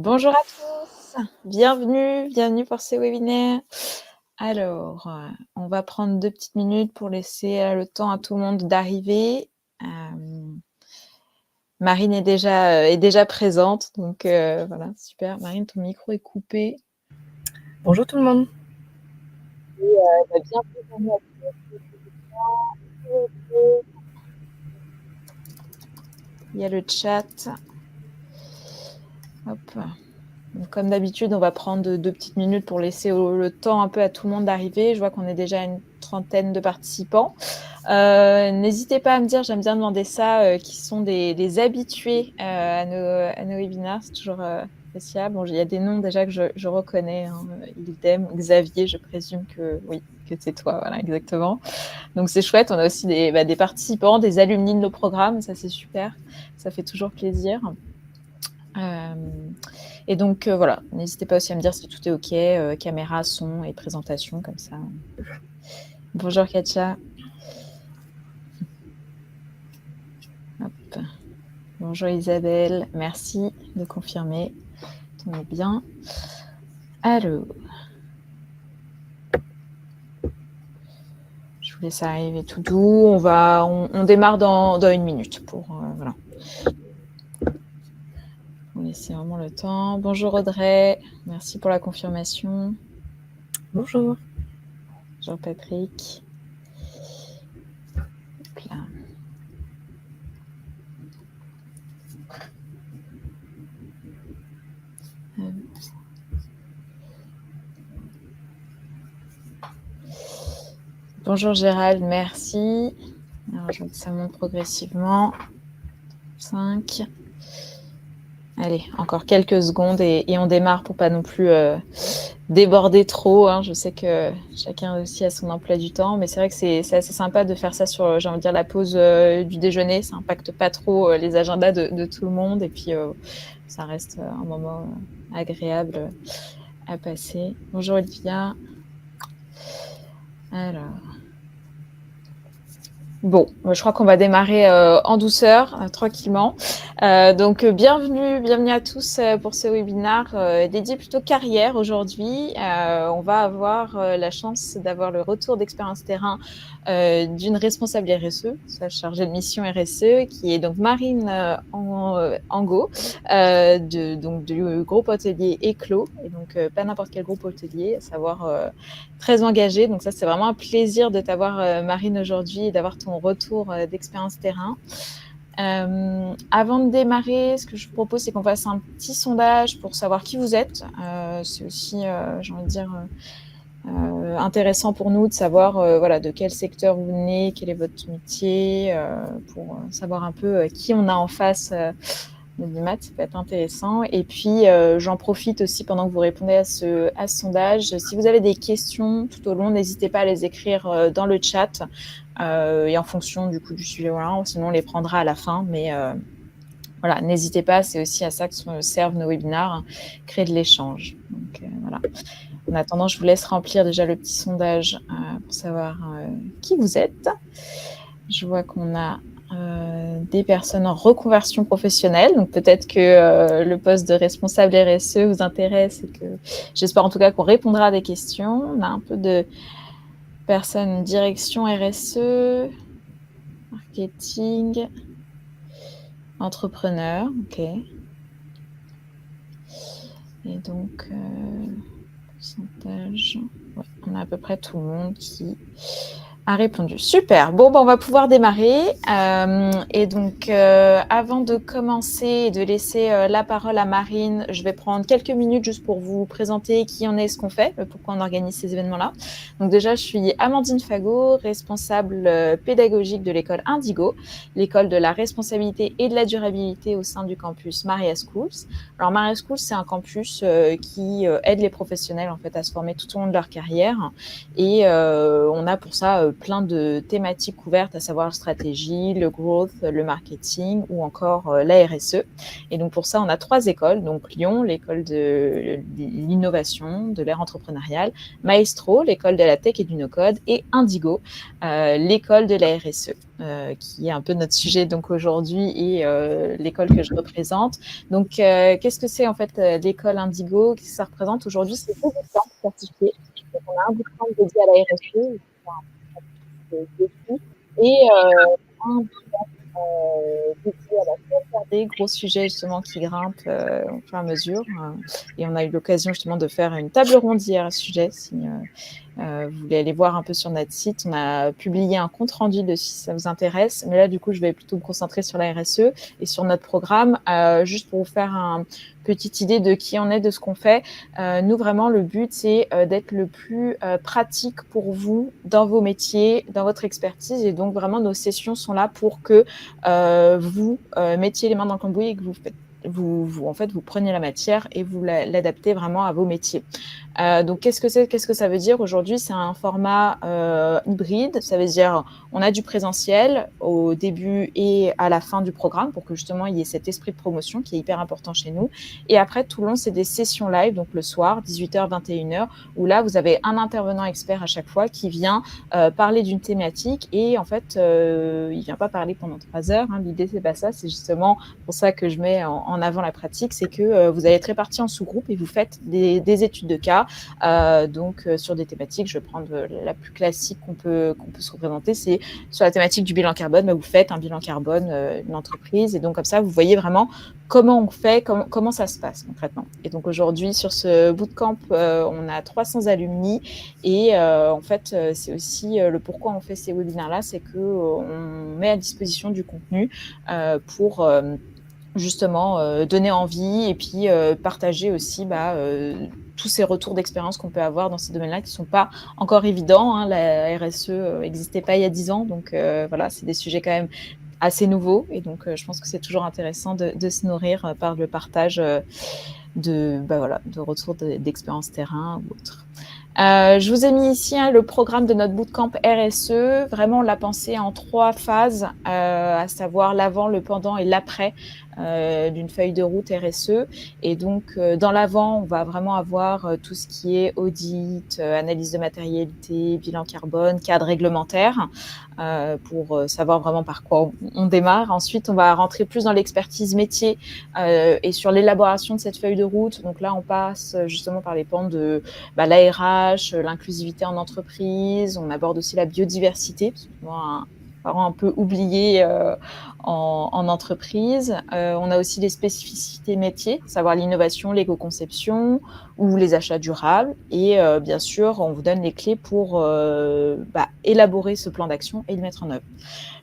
Bonjour à tous, bienvenue pour ce webinaire. Alors, on va prendre 2 petites minutes pour laisser, le temps à tout le monde d'arriver. Marine est déjà présente, donc voilà, super. Marine, ton micro est coupé. Bonjour tout le monde. Bienvenue à tous. Il y a le chat. Hop. Donc, comme d'habitude, on va prendre 2 petites minutes pour laisser le temps un peu à tout le monde d'arriver. Je vois qu'on est déjà une trentaine de participants. N'hésitez pas à me dire, j'aime bien demander ça, qui sont des habitués à nos webinaires. C'est toujours appréciable. Bon, il y a des noms déjà que je reconnais, hein, Ildem, Xavier, je présume que oui, que c'est toi, voilà, exactement. Donc c'est chouette. On a aussi des participants, des alumni de nos programmes, ça c'est super. Ça fait toujours plaisir. Et donc voilà, n'hésitez pas aussi à me dire si tout est OK, caméra, son et présentation, comme ça. Bonjour Katia. Hop. Bonjour Isabelle, merci de confirmer. Tout est bien. Alors, je vous laisse arriver tout doux. On démarre dans une minute pour voilà. Vous laissez vraiment le temps. Bonjour Audrey, merci pour la confirmation. Bonjour. Bonjour Patrick. Hop là. Bonjour Gérald, merci. Alors, je vois que ça monte progressivement. 5. Allez, encore quelques secondes et on démarre pour pas non plus déborder trop. Hein. Je sais que chacun aussi a son emploi du temps, mais c'est vrai que c'est assez sympa de faire ça sur, j'ai envie de dire, la pause du déjeuner. Ça n'impacte pas trop les agendas de tout le monde et puis ça reste un moment agréable à passer. Bonjour Olivia. Alors... Bon, je crois qu'on va démarrer en douceur, tranquillement. Donc, bienvenue à tous pour ce webinaire dédié plutôt carrière aujourd'hui. On va avoir la chance d'avoir le retour d'expérience terrain d'une responsable RSE, sa chargée de mission RSE, qui est donc Marine Angot, du groupe hôtelier Éclos, et donc pas n'importe quel groupe hôtelier, à savoir très engagé. Donc ça, c'est vraiment un plaisir de t'avoir, Marine, aujourd'hui et d'avoir ton retour d'expérience terrain. Avant de démarrer, ce que je vous propose, c'est qu'on fasse un petit sondage pour savoir qui vous êtes. C'est aussi, j'ai envie de dire, intéressant pour nous de savoir voilà, de quel secteur vous venez, quel est votre métier, pour savoir un peu qui on a en face du mat, ça peut être intéressant. Et puis, j'en profite aussi pendant que vous répondez à ce sondage. Si vous avez des questions tout au long, n'hésitez pas à les écrire dans le chat. Et en fonction du coup du sujet, voilà, sinon on les prendra à la fin. Mais voilà, n'hésitez pas, c'est aussi à ça que servent nos webinaires, hein, créer de l'échange. Donc voilà. En attendant, je vous laisse remplir déjà le petit sondage pour savoir qui vous êtes. Je vois qu'on a des personnes en reconversion professionnelle. Donc peut-être que le poste de responsable RSE vous intéresse et que j'espère en tout cas qu'on répondra à des questions. On a un peu de personnes direction RSE, marketing, entrepreneur, ok. Et donc, pourcentage, ouais, on a à peu près tout le monde qui a répondu. Super. Bon, on va pouvoir démarrer. Et donc, avant de commencer et de laisser la parole à Marine, je vais prendre quelques minutes juste pour vous présenter qui on est, ce qu'on fait, pourquoi on organise ces événements-là. Donc déjà, je suis Amandine Fagot, responsable pédagogique de l'école Indigo, l'école de la responsabilité et de la durabilité au sein du campus Maria Schools. Alors, Maria Schools, c'est un campus qui aide les professionnels en fait à se former tout au long de leur carrière. Et on a pour ça plein de thématiques couvertes, à savoir la stratégie, le growth, le marketing ou encore la RSE. Et donc pour ça, on a 3 écoles, donc Lyon, l'école de l'innovation, de l'ère entrepreneuriale, Maestro, l'école de la tech et du no-code, et Indigo, l'école de la RSE. Qui est un peu notre sujet donc aujourd'hui et l'école que je représente. Donc, qu'est-ce que c'est en fait l'école Indigo? Qu'est-ce que ça représente aujourd'hui? C'est 2 bootcamps certifiés. Donc, on a un bootcamp dédié à la RSE, et un bootcamp dédié à la CSRD, gros sujet justement qui grimpe au fur et à mesure. Et on a eu l'occasion justement de faire une table ronde hier à ce sujet. Si vous voulez aller voir un peu sur notre site, on a publié un compte rendu dessus si ça vous intéresse. Mais là, du coup, je vais plutôt me concentrer sur la RSE et sur notre programme, juste pour vous faire une petite idée de qui on est, de ce qu'on fait. Nous, vraiment, le but, c'est d'être le plus pratique pour vous dans vos métiers, dans votre expertise. Et donc, vraiment, nos sessions sont là pour que vous mettiez les mains dans le cambouis et que en fait, vous prenez la matière et vous l'adaptez vraiment à vos métiers. Donc, qu'est-ce que ça veut dire aujourd'hui? C'est un format hybride. Ça veut dire on a du présentiel au début et à la fin du programme pour que justement il y ait cet esprit de promotion qui est hyper important chez nous. Et après, tout le long, c'est des sessions live, donc le soir, 18h, 21h, où là, vous avez un intervenant expert à chaque fois qui vient parler d'une thématique. Et en fait, il vient pas parler pendant 3 heures. L'idée, c'est pas ça. C'est justement pour ça que je mets en avant la pratique. C'est que vous allez être répartis en sous-groupes et vous faites des études de cas. Donc sur des thématiques, je vais prendre la plus classique qu'on peut se représenter, c'est sur la thématique du bilan carbone. Vous faites un bilan carbone d'une entreprise, et donc comme ça vous voyez vraiment comment on fait, comment ça se passe concrètement. Et donc aujourd'hui sur ce bootcamp, on a 300 alumni, et en fait c'est aussi le pourquoi on fait ces webinaires là, c'est que on met à disposition du contenu pour justement donner envie, et puis partager aussi tous ces retours d'expérience qu'on peut avoir dans ces domaines-là qui sont pas encore évidents. La RSE n'existait pas il y a 10 ans, donc voilà, c'est des sujets quand même assez nouveaux, et donc je pense que c'est toujours intéressant de se nourrir par le partage de retours d'expérience terrain ou autre. Je vous ai mis ici le programme de notre bootcamp RSE. Vraiment, on l'a pensé en 3 phases, à savoir l'avant, le pendant et l'après d'une feuille de route RSE. Et donc, dans l'avant, on va vraiment avoir tout ce qui est audit, analyse de matérialité, bilan carbone, cadre réglementaire, pour savoir vraiment par quoi on démarre. Ensuite, on va rentrer plus dans l'expertise métier et sur l'élaboration de cette feuille de route. Donc là, on passe justement par les pans de la RH, l'inclusivité en entreprise. On aborde aussi la biodiversité, souvent un peu oublié en entreprise. On a aussi les spécificités métiers, savoir l'innovation, l'éco-conception ou les achats durables. Et bien sûr, on vous donne les clés pour élaborer ce plan d'action et le mettre en œuvre.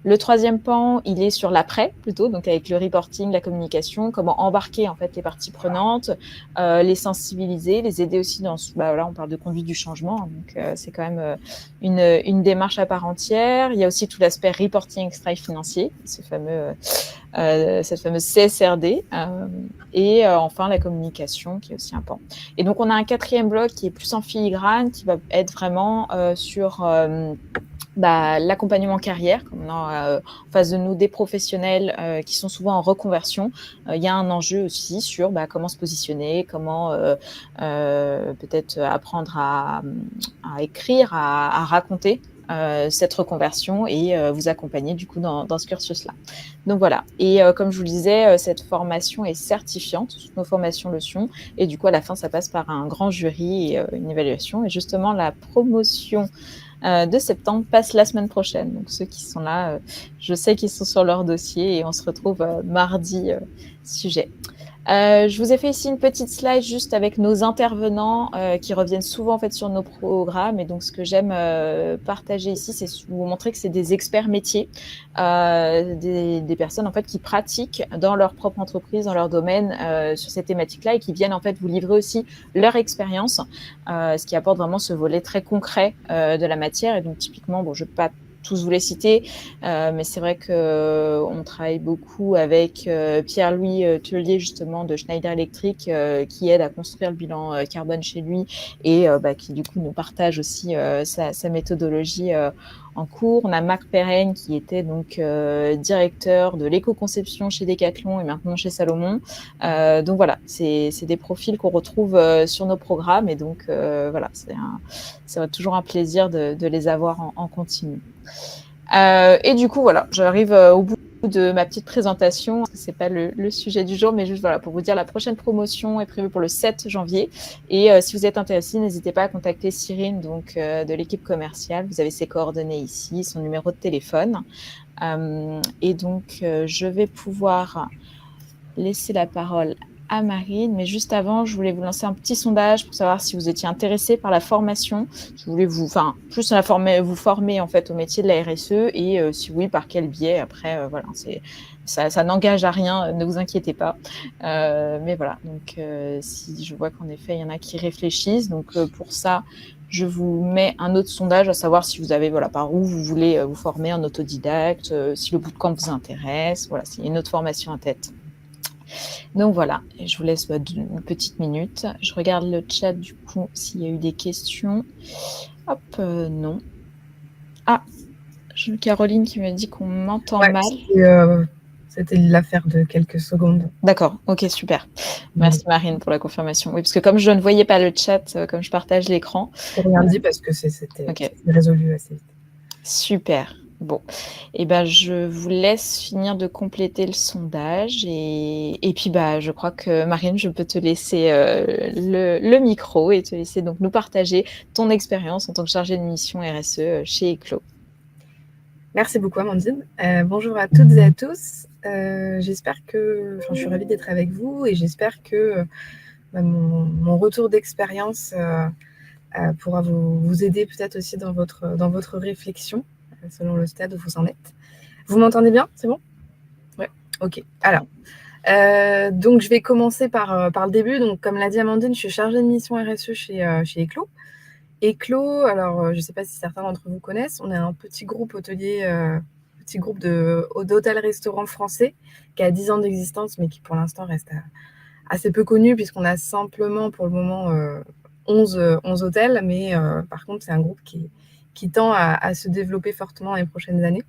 Le 3e pan, il est sur l'après plutôt, donc avec le reporting, la communication, comment embarquer en fait les parties prenantes, les sensibiliser, les aider aussi dans on parle de conduite du changement, donc c'est quand même une démarche à part entière. Il y a aussi tout l'aspect reporting extra financier, cette fameuse CSRD, et enfin la communication qui est aussi un pan. Et donc on a un 4e bloc qui est plus en filigrane, qui va être vraiment sur l'accompagnement carrière, comme on a en face de nous des professionnels qui sont souvent en reconversion. Il y a un enjeu aussi sur comment se positionner, comment peut-être apprendre à écrire, à raconter cette reconversion, et vous accompagner du coup dans ce cursus-là. Donc voilà, et comme je vous le disais, cette formation est certifiante, toutes nos formations le sont, et du coup à la fin ça passe par un grand jury et une évaluation, et justement la promotion de septembre passe la semaine prochaine. Donc ceux qui sont là, je sais qu'ils sont sur leur dossier, et on se retrouve mardi sujet. Je vous ai fait ici une petite slide juste avec nos intervenants qui reviennent souvent en fait sur nos programmes. Et donc ce que j'aime partager ici, c'est vous montrer que c'est des experts métiers, des personnes en fait qui pratiquent dans leur propre entreprise, dans leur domaine sur ces thématiques-là, et qui viennent en fait vous livrer aussi leur expérience, ce qui apporte vraiment ce volet très concret de la matière. Et donc typiquement, je ne vais pas tous vous les citer, mais c'est vrai que on travaille beaucoup avec Pierre-Louis Tellier, justement de Schneider Electric, qui aide à construire le bilan carbone chez lui, et qui du coup nous partage aussi sa méthodologie en cours. On a Marc Perrenne qui était donc directeur de l'éco-conception chez Decathlon et maintenant chez Salomon. Donc voilà, c'est des profils qu'on retrouve sur nos programmes et donc voilà, c'est toujours un plaisir de les avoir en continu. Et du coup, voilà, j'arrive au bout de ma petite présentation. C'est pas le sujet du jour, mais juste voilà, pour vous dire, la prochaine promotion est prévue pour le 7 janvier. Et si vous êtes intéressé, n'hésitez pas à contacter Cyrine, donc de l'équipe commerciale. Vous avez ses coordonnées ici, son numéro de téléphone. Et donc, je vais pouvoir laisser la parole à Marine, mais juste avant, je voulais vous lancer un petit sondage pour savoir si vous étiez intéressé par la formation. Je voulais vous former en fait au métier de la RSE et si oui, par quel biais. Après, voilà, ça n'engage à rien, ne vous inquiétez pas. Mais voilà, donc si je vois qu'en effet, il y en a qui réfléchissent, donc pour ça, je vous mets un autre sondage, à savoir si vous avez, voilà, par où vous voulez vous former en autodidacte, si le bootcamp vous intéresse, voilà, s'il y a une autre formation en tête. Donc voilà, et je vous laisse une petite minute. Je regarde le chat du coup s'il y a eu des questions. Hop, non. Ah, Caroline qui me dit qu'on m'entend mal. C'était l'affaire de quelques secondes. D'accord, ok, super. Merci Marine pour la confirmation. Oui, parce que comme je ne voyais pas le chat, comme je partage l'écran. Je n'ai rien dit parce que c'était résolu assez vite. Super. Bon, et ben je vous laisse finir de compléter le sondage et puis je crois que Marine, je peux te laisser le micro et te laisser donc nous partager ton expérience en tant que chargée de mission RSE chez Eclos. Merci beaucoup Amandine. Bonjour à toutes et à tous. J'espère que, je suis ravie d'être avec vous et j'espère que mon retour d'expérience pourra vous aider peut-être aussi dans votre réflexion, selon le stade où vous en êtes. Vous m'entendez bien? C'est bon? Ouais, ok. Alors, donc je vais commencer par le début. Donc, comme l'a dit Amandine, je suis chargée de mission RSE chez Eclos. Eclos, alors je ne sais pas si certains d'entre vous connaissent, on est un petit groupe hôtelier, petit groupe d'hôtels-restaurants français qui a 10 ans d'existence, mais qui pour l'instant reste assez peu connu puisqu'on a simplement pour le moment 11 hôtels, mais par contre c'est un groupe qui tend à se développer fortement dans les prochaines années.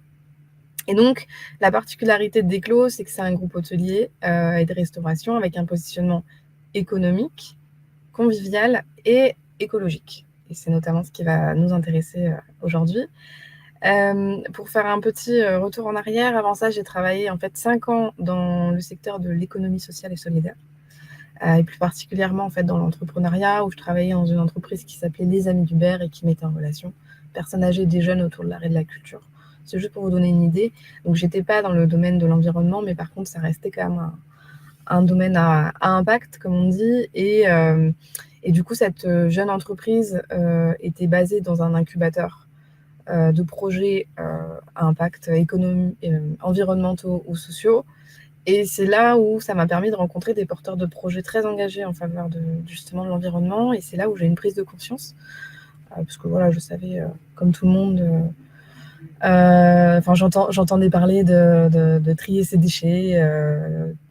Et donc la particularité d'Eclos, c'est que c'est un groupe hôtelier et de restauration avec un positionnement économique, convivial et écologique. Et c'est notamment ce qui va nous intéresser aujourd'hui. Pour faire un petit retour en arrière, avant ça, j'ai travaillé en fait 5 ans dans le secteur de l'économie sociale et solidaire. Et plus particulièrement en fait dans l'entrepreneuriat, où je travaillais dans une entreprise qui s'appelait Les Amis d'Hubert et qui mettait en relation personnes âgées et des jeunes autour de l'art et de la culture. C'est juste pour vous donner une idée. Donc, j'étais pas dans le domaine de l'environnement, mais par contre, ça restait quand même un domaine à impact, comme on dit. Et du coup, cette jeune entreprise était basée dans un incubateur de projets à impact environnementaux ou sociaux. Et c'est là où ça m'a permis de rencontrer des porteurs de projets très engagés en faveur justement de l'environnement. Et c'est là où j'ai une prise de conscience. Parce que voilà, je savais, comme tout le monde, j'entendais parler de trier ses déchets,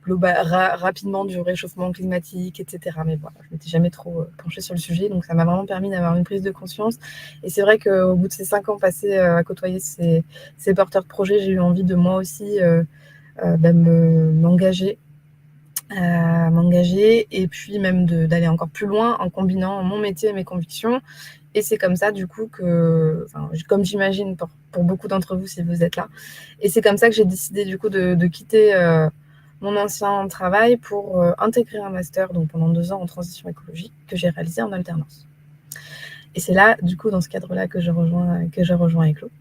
rapidement du réchauffement climatique, etc. Mais voilà, je ne m'étais jamais trop penchée sur le sujet, donc ça m'a vraiment permis d'avoir une prise de conscience. Et c'est vrai qu'au bout de ces 5 ans passés à côtoyer ces porteurs de projets, j'ai eu envie de moi aussi m'engager et puis même d'aller encore plus loin en combinant mon métier et mes convictions. Et c'est comme ça, du coup, comme j'imagine pour beaucoup d'entre vous, si vous êtes là. Et c'est comme ça que j'ai décidé, du coup, de quitter mon ancien travail pour intégrer un master, donc pendant 2 ans en transition écologique, que j'ai réalisé en alternance. Et c'est là, du coup, dans ce cadre-là que je rejoins Eclos.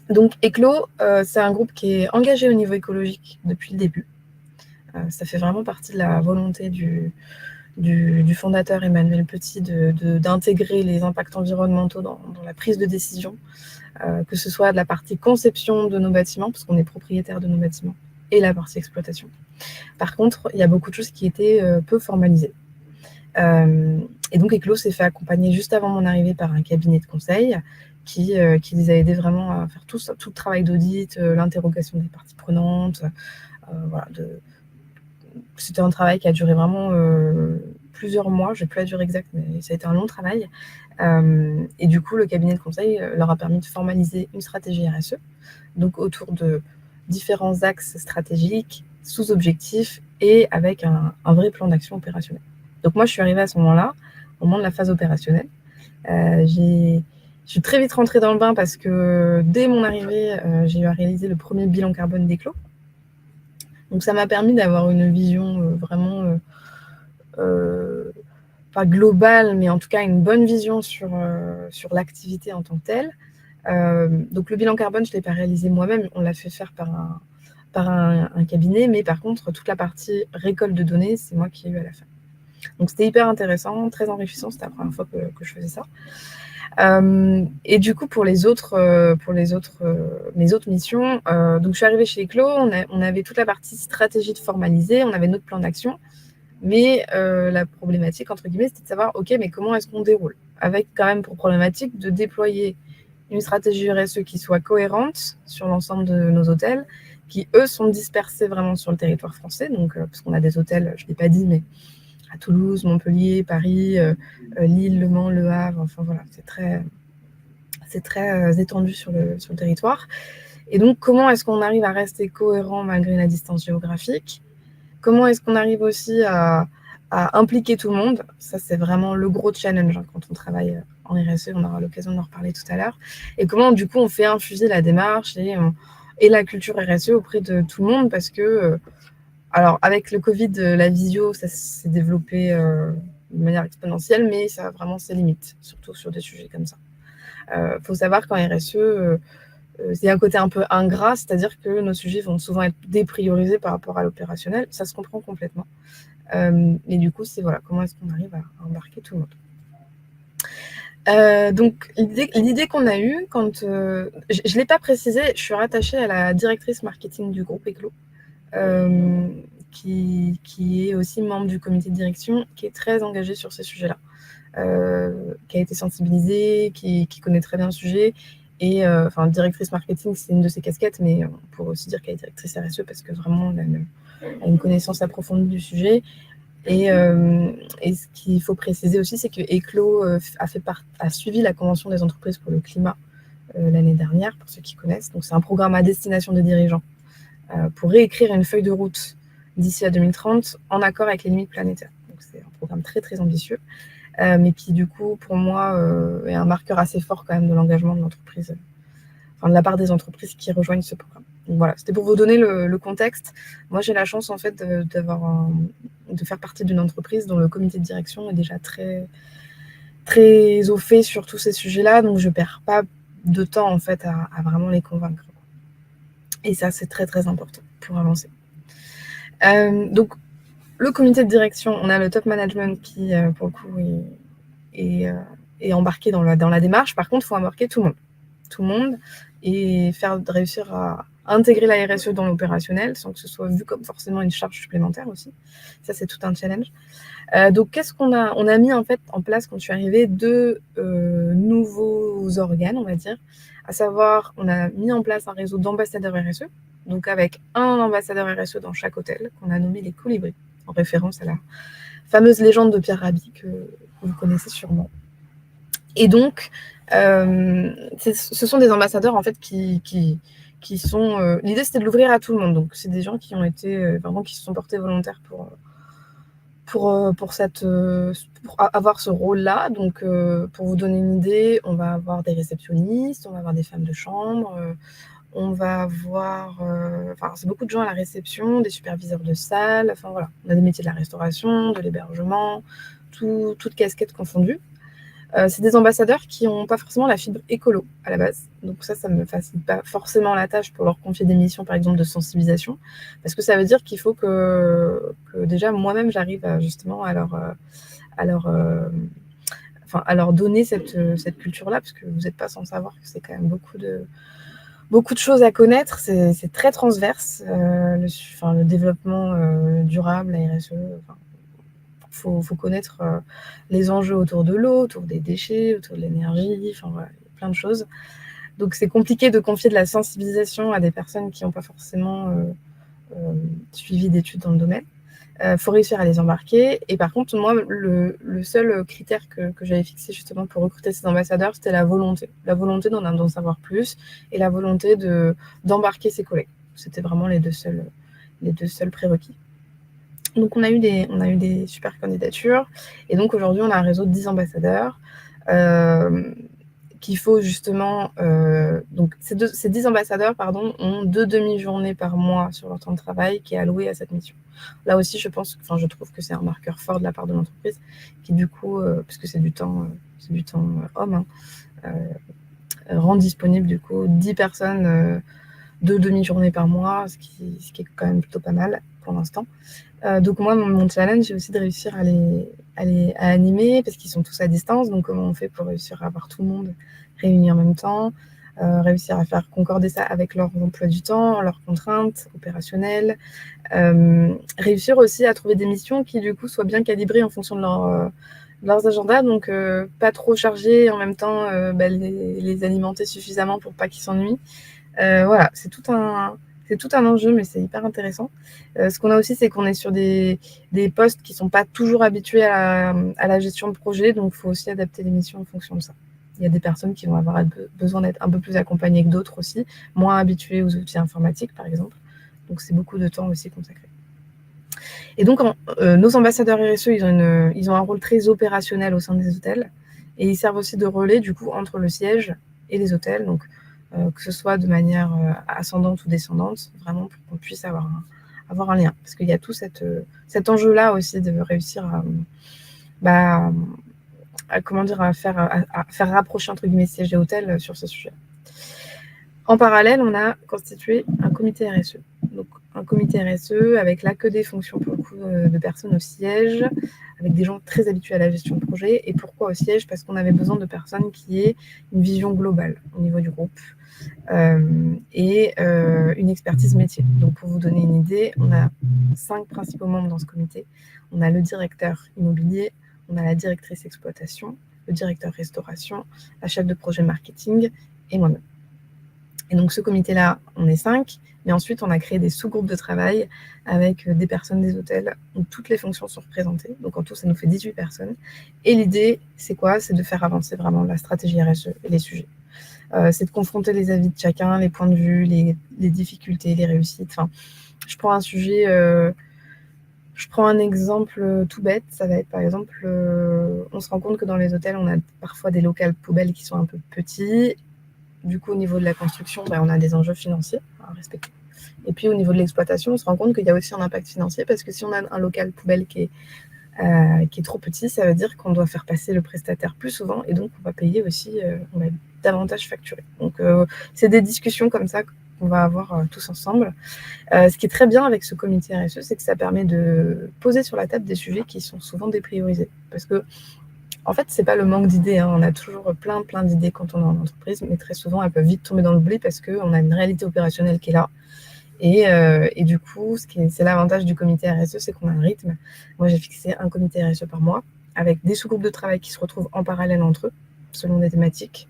Donc, Eclos, c'est un groupe qui est engagé au niveau écologique depuis le début. Ça fait vraiment partie de la volonté du fondateur Emmanuel Petit d'intégrer les impacts environnementaux dans la prise de décision, que ce soit de la partie conception de nos bâtiments, parce qu'on est propriétaire de nos bâtiments, et la partie exploitation. Par contre, il y a beaucoup de choses qui étaient peu formalisées. Et donc, Eclos s'est fait accompagner juste avant mon arrivée par un cabinet de conseil qui les a aidés vraiment à faire tout le travail d'audit, l'interrogation des parties prenantes. Voilà, c'était un travail qui a duré vraiment plusieurs mois, je n'ai plus la durée exacte, mais ça a été un long travail. Et du coup, le cabinet de conseil leur a permis de formaliser une stratégie RSE, donc autour de différents axes stratégiques, sous-objectifs et avec un vrai plan d'action opérationnel. Donc moi, je suis arrivée à ce moment-là, au moment de la phase opérationnelle. Je suis très vite rentrée dans le bain parce que dès mon arrivée, j'ai eu à réaliser le premier bilan carbone d'Eclos. Donc ça m'a permis d'avoir une vision vraiment pas globale, mais en tout cas une bonne vision sur l'activité en tant que telle. Donc le bilan carbone, je ne l'ai pas réalisé moi-même, on l'a fait faire par un cabinet, mais par contre, toute la partie récolte de données, c'est moi qui ai eu à la fin. Donc c'était hyper intéressant, très enrichissant, c'était la première fois que je faisais ça. Et du coup, pour mes autres missions, donc je suis arrivée chez Eclos, on avait toute la partie stratégie de formaliser, on avait notre plan d'action, mais la problématique, entre guillemets, c'était de savoir, ok, mais comment est-ce qu'on déroule? Avec quand même pour problématique de déployer une stratégie RSE qui soit cohérente sur l'ensemble de nos hôtels, qui, eux, sont dispersés vraiment sur le territoire français, donc, parce qu'on a des hôtels, je ne l'ai pas dit, mais à Toulouse, Montpellier, Paris, Lille, Le Mans, Le Havre, enfin voilà, c'est très étendu sur le territoire. Et donc, comment est-ce qu'on arrive à rester cohérent malgré la distance géographique? Comment est-ce qu'on arrive aussi à impliquer tout le monde? Ça, c'est vraiment le gros challenge quand on travaille en RSE, on aura l'occasion d'en reparler tout à l'heure. Et comment, du coup, on fait infuser la démarche et la culture RSE auprès de tout le monde, parce que alors, avec le Covid, la visio, ça s'est développé de manière exponentielle, mais ça a vraiment ses limites, surtout sur des sujets comme ça. Faut savoir qu'en RSE, c'est un côté un peu ingrat, c'est-à-dire que nos sujets vont souvent être dépriorisés par rapport à l'opérationnel. Ça se comprend complètement. Et du coup, c'est voilà, comment est-ce qu'on arrive à embarquer tout le monde. Donc, l'idée qu'on a eue, quand je ne l'ai pas précisé, je suis rattachée à la directrice marketing du groupe Eclos. Qui est aussi membre du comité de direction, qui est très engagé sur ces sujets-là, qui a été sensibilisée, qui connaît très bien le sujet. Et enfin, directrice marketing, c'est une de ses casquettes, mais on pourrait aussi dire qu'elle est directrice RSE parce que vraiment, elle a une connaissance approfondie du sujet. Et ce qu'il faut préciser aussi, c'est que Eclos a suivi la Convention des entreprises pour le climat l'année dernière, pour ceux qui connaissent. Donc, c'est un programme à destination des dirigeants pour réécrire une feuille de route d'ici à 2030 en accord avec les limites planétaires. Donc, c'est un programme très, très ambitieux, mais qui, du coup, pour moi, est un marqueur assez fort quand même de l'engagement de l'entreprise, enfin, de la part des entreprises qui rejoignent ce programme. Donc, voilà, c'était pour vous donner le contexte. Moi, j'ai la chance, en fait, de faire partie d'une entreprise dont le comité de direction est déjà très, très au fait sur tous ces sujets-là, donc je ne perds pas de temps, en fait, à vraiment les convaincre. Et ça, c'est très, très important pour avancer. Donc, le comité de direction, on a le top management qui, pour le coup, est embarqué dans la démarche. Par contre, il faut embarquer tout le monde. Tout le monde et réussir à intégrer la RSE dans l'opérationnel sans que ce soit vu comme forcément une charge supplémentaire aussi. Ça, c'est tout un challenge. Donc, qu'est-ce qu'on a? On a mis en fait en place, quand je suis arrivée, 2 nouveaux organes, on va dire. À savoir, on a mis en place un réseau d'ambassadeurs RSE, donc avec un ambassadeur RSE dans chaque hôtel, qu'on a nommé les Colibris, en référence à la fameuse légende de Pierre Rabhi que vous connaissez sûrement. Et donc, ce sont des ambassadeurs en fait qui sont. L'idée, c'était de l'ouvrir à tout le monde. Donc, c'est des gens qui ont été vraiment qui se sont portés volontaires pour avoir ce rôle-là. Donc, pour vous donner une idée, on va avoir des réceptionnistes, on va avoir des femmes de chambre, on va avoir, enfin, c'est beaucoup de gens à la réception, des superviseurs de salle, enfin voilà, on a des métiers de la restauration, de l'hébergement, toutes casquettes confondues. C'est des ambassadeurs qui n'ont pas forcément la fibre écolo à la base. Donc ça ne me facilite pas forcément la tâche pour leur confier des missions, par exemple, de sensibilisation. Parce que ça veut dire qu'il faut que déjà, moi-même, j'arrive justement à leur donner cette culture-là, parce que vous n'êtes pas sans savoir que c'est quand même beaucoup de choses à connaître. C'est très transverse, le développement durable, la RSE. Faut connaître les enjeux autour de l'eau, autour des déchets, autour de l'énergie, enfin voilà, il y a plein de choses. Donc c'est compliqué de confier de la sensibilisation à des personnes qui n'ont pas forcément suivi d'études dans le domaine. faut réussir à les embarquer. Et par contre, moi, le seul critère que j'avais fixé justement pour recruter ces ambassadeurs, c'était la volonté d'en savoir plus et la volonté d'embarquer ses collègues. C'était vraiment les deux seuls prérequis. Donc on a eu des super candidatures, et donc aujourd'hui on a un réseau de 10 ambassadeurs qu'il faut justement... donc ces 10 ambassadeurs ont 2 demi-journées par mois sur leur temps de travail qui est alloué à cette mission. Là aussi je trouve que c'est un marqueur fort de la part de l'entreprise qui du coup, puisque c'est du temps homme, rend disponible du coup 10 personnes 2 demi-journées par mois, ce qui est quand même plutôt pas mal pour l'instant. Donc moi, mon challenge, c'est aussi de réussir à animer, parce qu'ils sont tous à distance. Donc comment on fait pour réussir à avoir tout le monde réuni en même temps, réussir à faire concorder ça avec leur emploi du temps, leurs contraintes opérationnelles, réussir aussi à trouver des missions qui du coup soient bien calibrées en fonction de leurs agendas, donc pas trop chargées et en même temps les alimenter suffisamment pour pas qu'ils s'ennuient. Voilà, c'est tout un enjeu, mais c'est hyper intéressant. Ce qu'on a aussi, c'est qu'on est sur des postes qui ne sont pas toujours habitués à la gestion de projet, donc il faut aussi adapter les missions en fonction de ça. Il y a des personnes qui vont avoir besoin d'être un peu plus accompagnées que d'autres aussi, moins habituées aux outils informatiques, par exemple. Donc c'est beaucoup de temps aussi consacré. Et donc, nos ambassadeurs RSE, ils ont un rôle très opérationnel au sein des hôtels, et ils servent aussi de relais, du coup, entre le siège et les hôtels, donc que ce soit de manière ascendante ou descendante, vraiment pour qu'on puisse avoir un lien. Parce qu'il y a tout cet enjeu-là aussi de réussir à faire rapprocher entre guillemets siège et hôtel sur ce sujet. En parallèle, on a constitué un comité RSE. Donc, un comité RSE avec là que des fonctions pour le coup de personnes au siège, avec des gens très habitués à la gestion de projet. Et pourquoi au siège? Parce qu'on avait besoin de personnes qui aient une vision globale au niveau du groupe et une expertise métier. Donc, pour vous donner une idée, on a 5 principaux membres dans ce comité. On a le directeur immobilier, on a la directrice exploitation, le directeur restauration, la chef de projet marketing et moi-même. Et donc, ce comité-là, on est 5, mais ensuite, on a créé des sous-groupes de travail avec des personnes des hôtels où toutes les fonctions sont représentées. Donc, en tout, ça nous fait 18 personnes. Et l'idée, c'est quoi? C'est de faire avancer vraiment la stratégie RSE et les sujets. C'est de confronter les avis de chacun, les points de vue, les difficultés, les réussites. Enfin, je prends un sujet... Je prends un exemple tout bête, ça va être par exemple, on se rend compte que dans les hôtels, on a parfois des locales poubelles qui sont un peu petits. Du coup, au niveau de la construction, on a des enjeux financiers à respecter. Et puis, au niveau de l'exploitation, on se rend compte qu'il y a aussi un impact financier parce que si on a un local poubelle qui est trop petit, ça veut dire qu'on doit faire passer le prestataire plus souvent et donc on va payer aussi, on va davantage facturer. Donc, c'est des discussions comme ça qu'on va avoir tous ensemble. Ce qui est très bien avec ce comité RSE, c'est que ça permet de poser sur la table des sujets qui sont souvent dépriorisés. Parce que en fait, c'est pas le manque d'idées. On a toujours plein d'idées quand on est en entreprise, mais très souvent, elles peuvent vite tomber dans l'oubli parce qu'on a une réalité opérationnelle qui est là. Et du coup, c'est l'avantage du comité RSE, c'est qu'on a un rythme. Moi, j'ai fixé un comité RSE par mois avec des sous-groupes de travail qui se retrouvent en parallèle entre eux, selon des thématiques.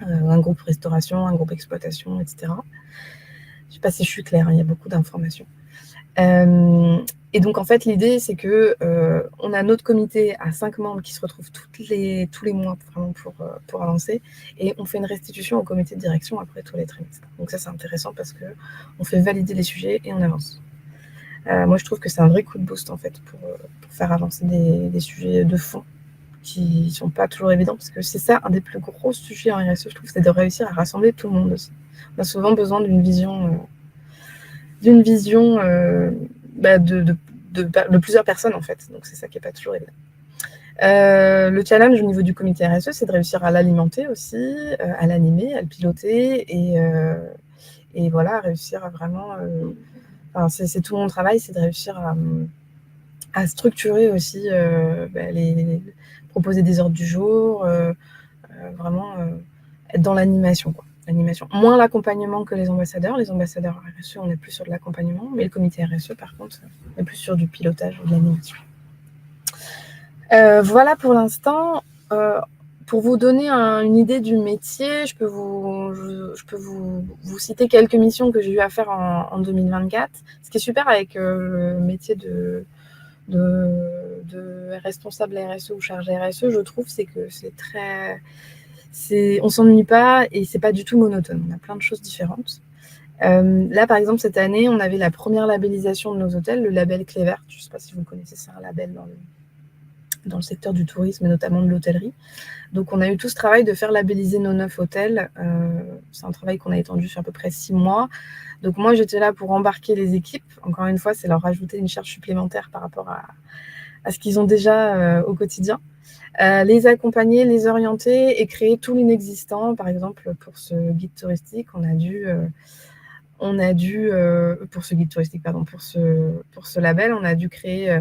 Un groupe restauration, un groupe exploitation, etc. Je ne sais pas si je suis claire, il y a beaucoup d'informations. Et donc, en fait, l'idée, c'est que on a notre comité à 5 membres qui se retrouvent tous les mois vraiment pour avancer. Et on fait une restitution au comité de direction après tous les trimestres. Donc ça, c'est intéressant parce qu'on fait valider les sujets et on avance. Moi, je trouve que c'est un vrai coup de boost, en fait, pour faire avancer des sujets de fond qui ne sont pas toujours évidents. Parce que c'est ça, un des plus gros sujets en RSE, je trouve, c'est de réussir à rassembler tout le monde aussi. On a souvent besoin d'une vision... de plusieurs personnes, en fait. Donc, c'est ça qui n'est pas toujours évident. Le challenge au niveau du comité RSE, c'est de réussir à l'alimenter aussi, à l'animer, à le piloter et voilà, réussir à vraiment... c'est tout mon travail, c'est de réussir à structurer aussi, proposer des ordres du jour, vraiment être dans l'animation, quoi. L'animation. Moins l'accompagnement que les ambassadeurs. Les ambassadeurs RSE, on est plus sur de l'accompagnement, mais le comité RSE, par contre, on est plus sur du pilotage ou de l'animation. Voilà pour l'instant. Pour vous donner une idée du métier, je peux vous citer quelques missions que j'ai eu à faire en 2024. Ce qui est super avec le métier de responsable RSE ou chargé RSE, je trouve, c'est que on s'ennuie pas et c'est pas du tout monotone. On a plein de choses différentes. Là, par exemple, cette année, on avait la première labellisation de nos hôtels, le label Clévert. Je ne sais pas si vous le connaissez, c'est un label dans le secteur du tourisme et notamment de l'hôtellerie. Donc, on a eu tout ce travail de faire labelliser nos 9 hôtels. C'est un travail qu'on a étendu sur à peu près 6 mois. Donc, moi, j'étais là pour embarquer les équipes. Encore une fois, c'est leur rajouter une charge supplémentaire par rapport à ce qu'ils ont déjà au quotidien. Les accompagner, les orienter et créer tout l'inexistant. Par exemple, pour ce guide touristique, pour ce guide touristique, pardon, pour ce label, on a dû créer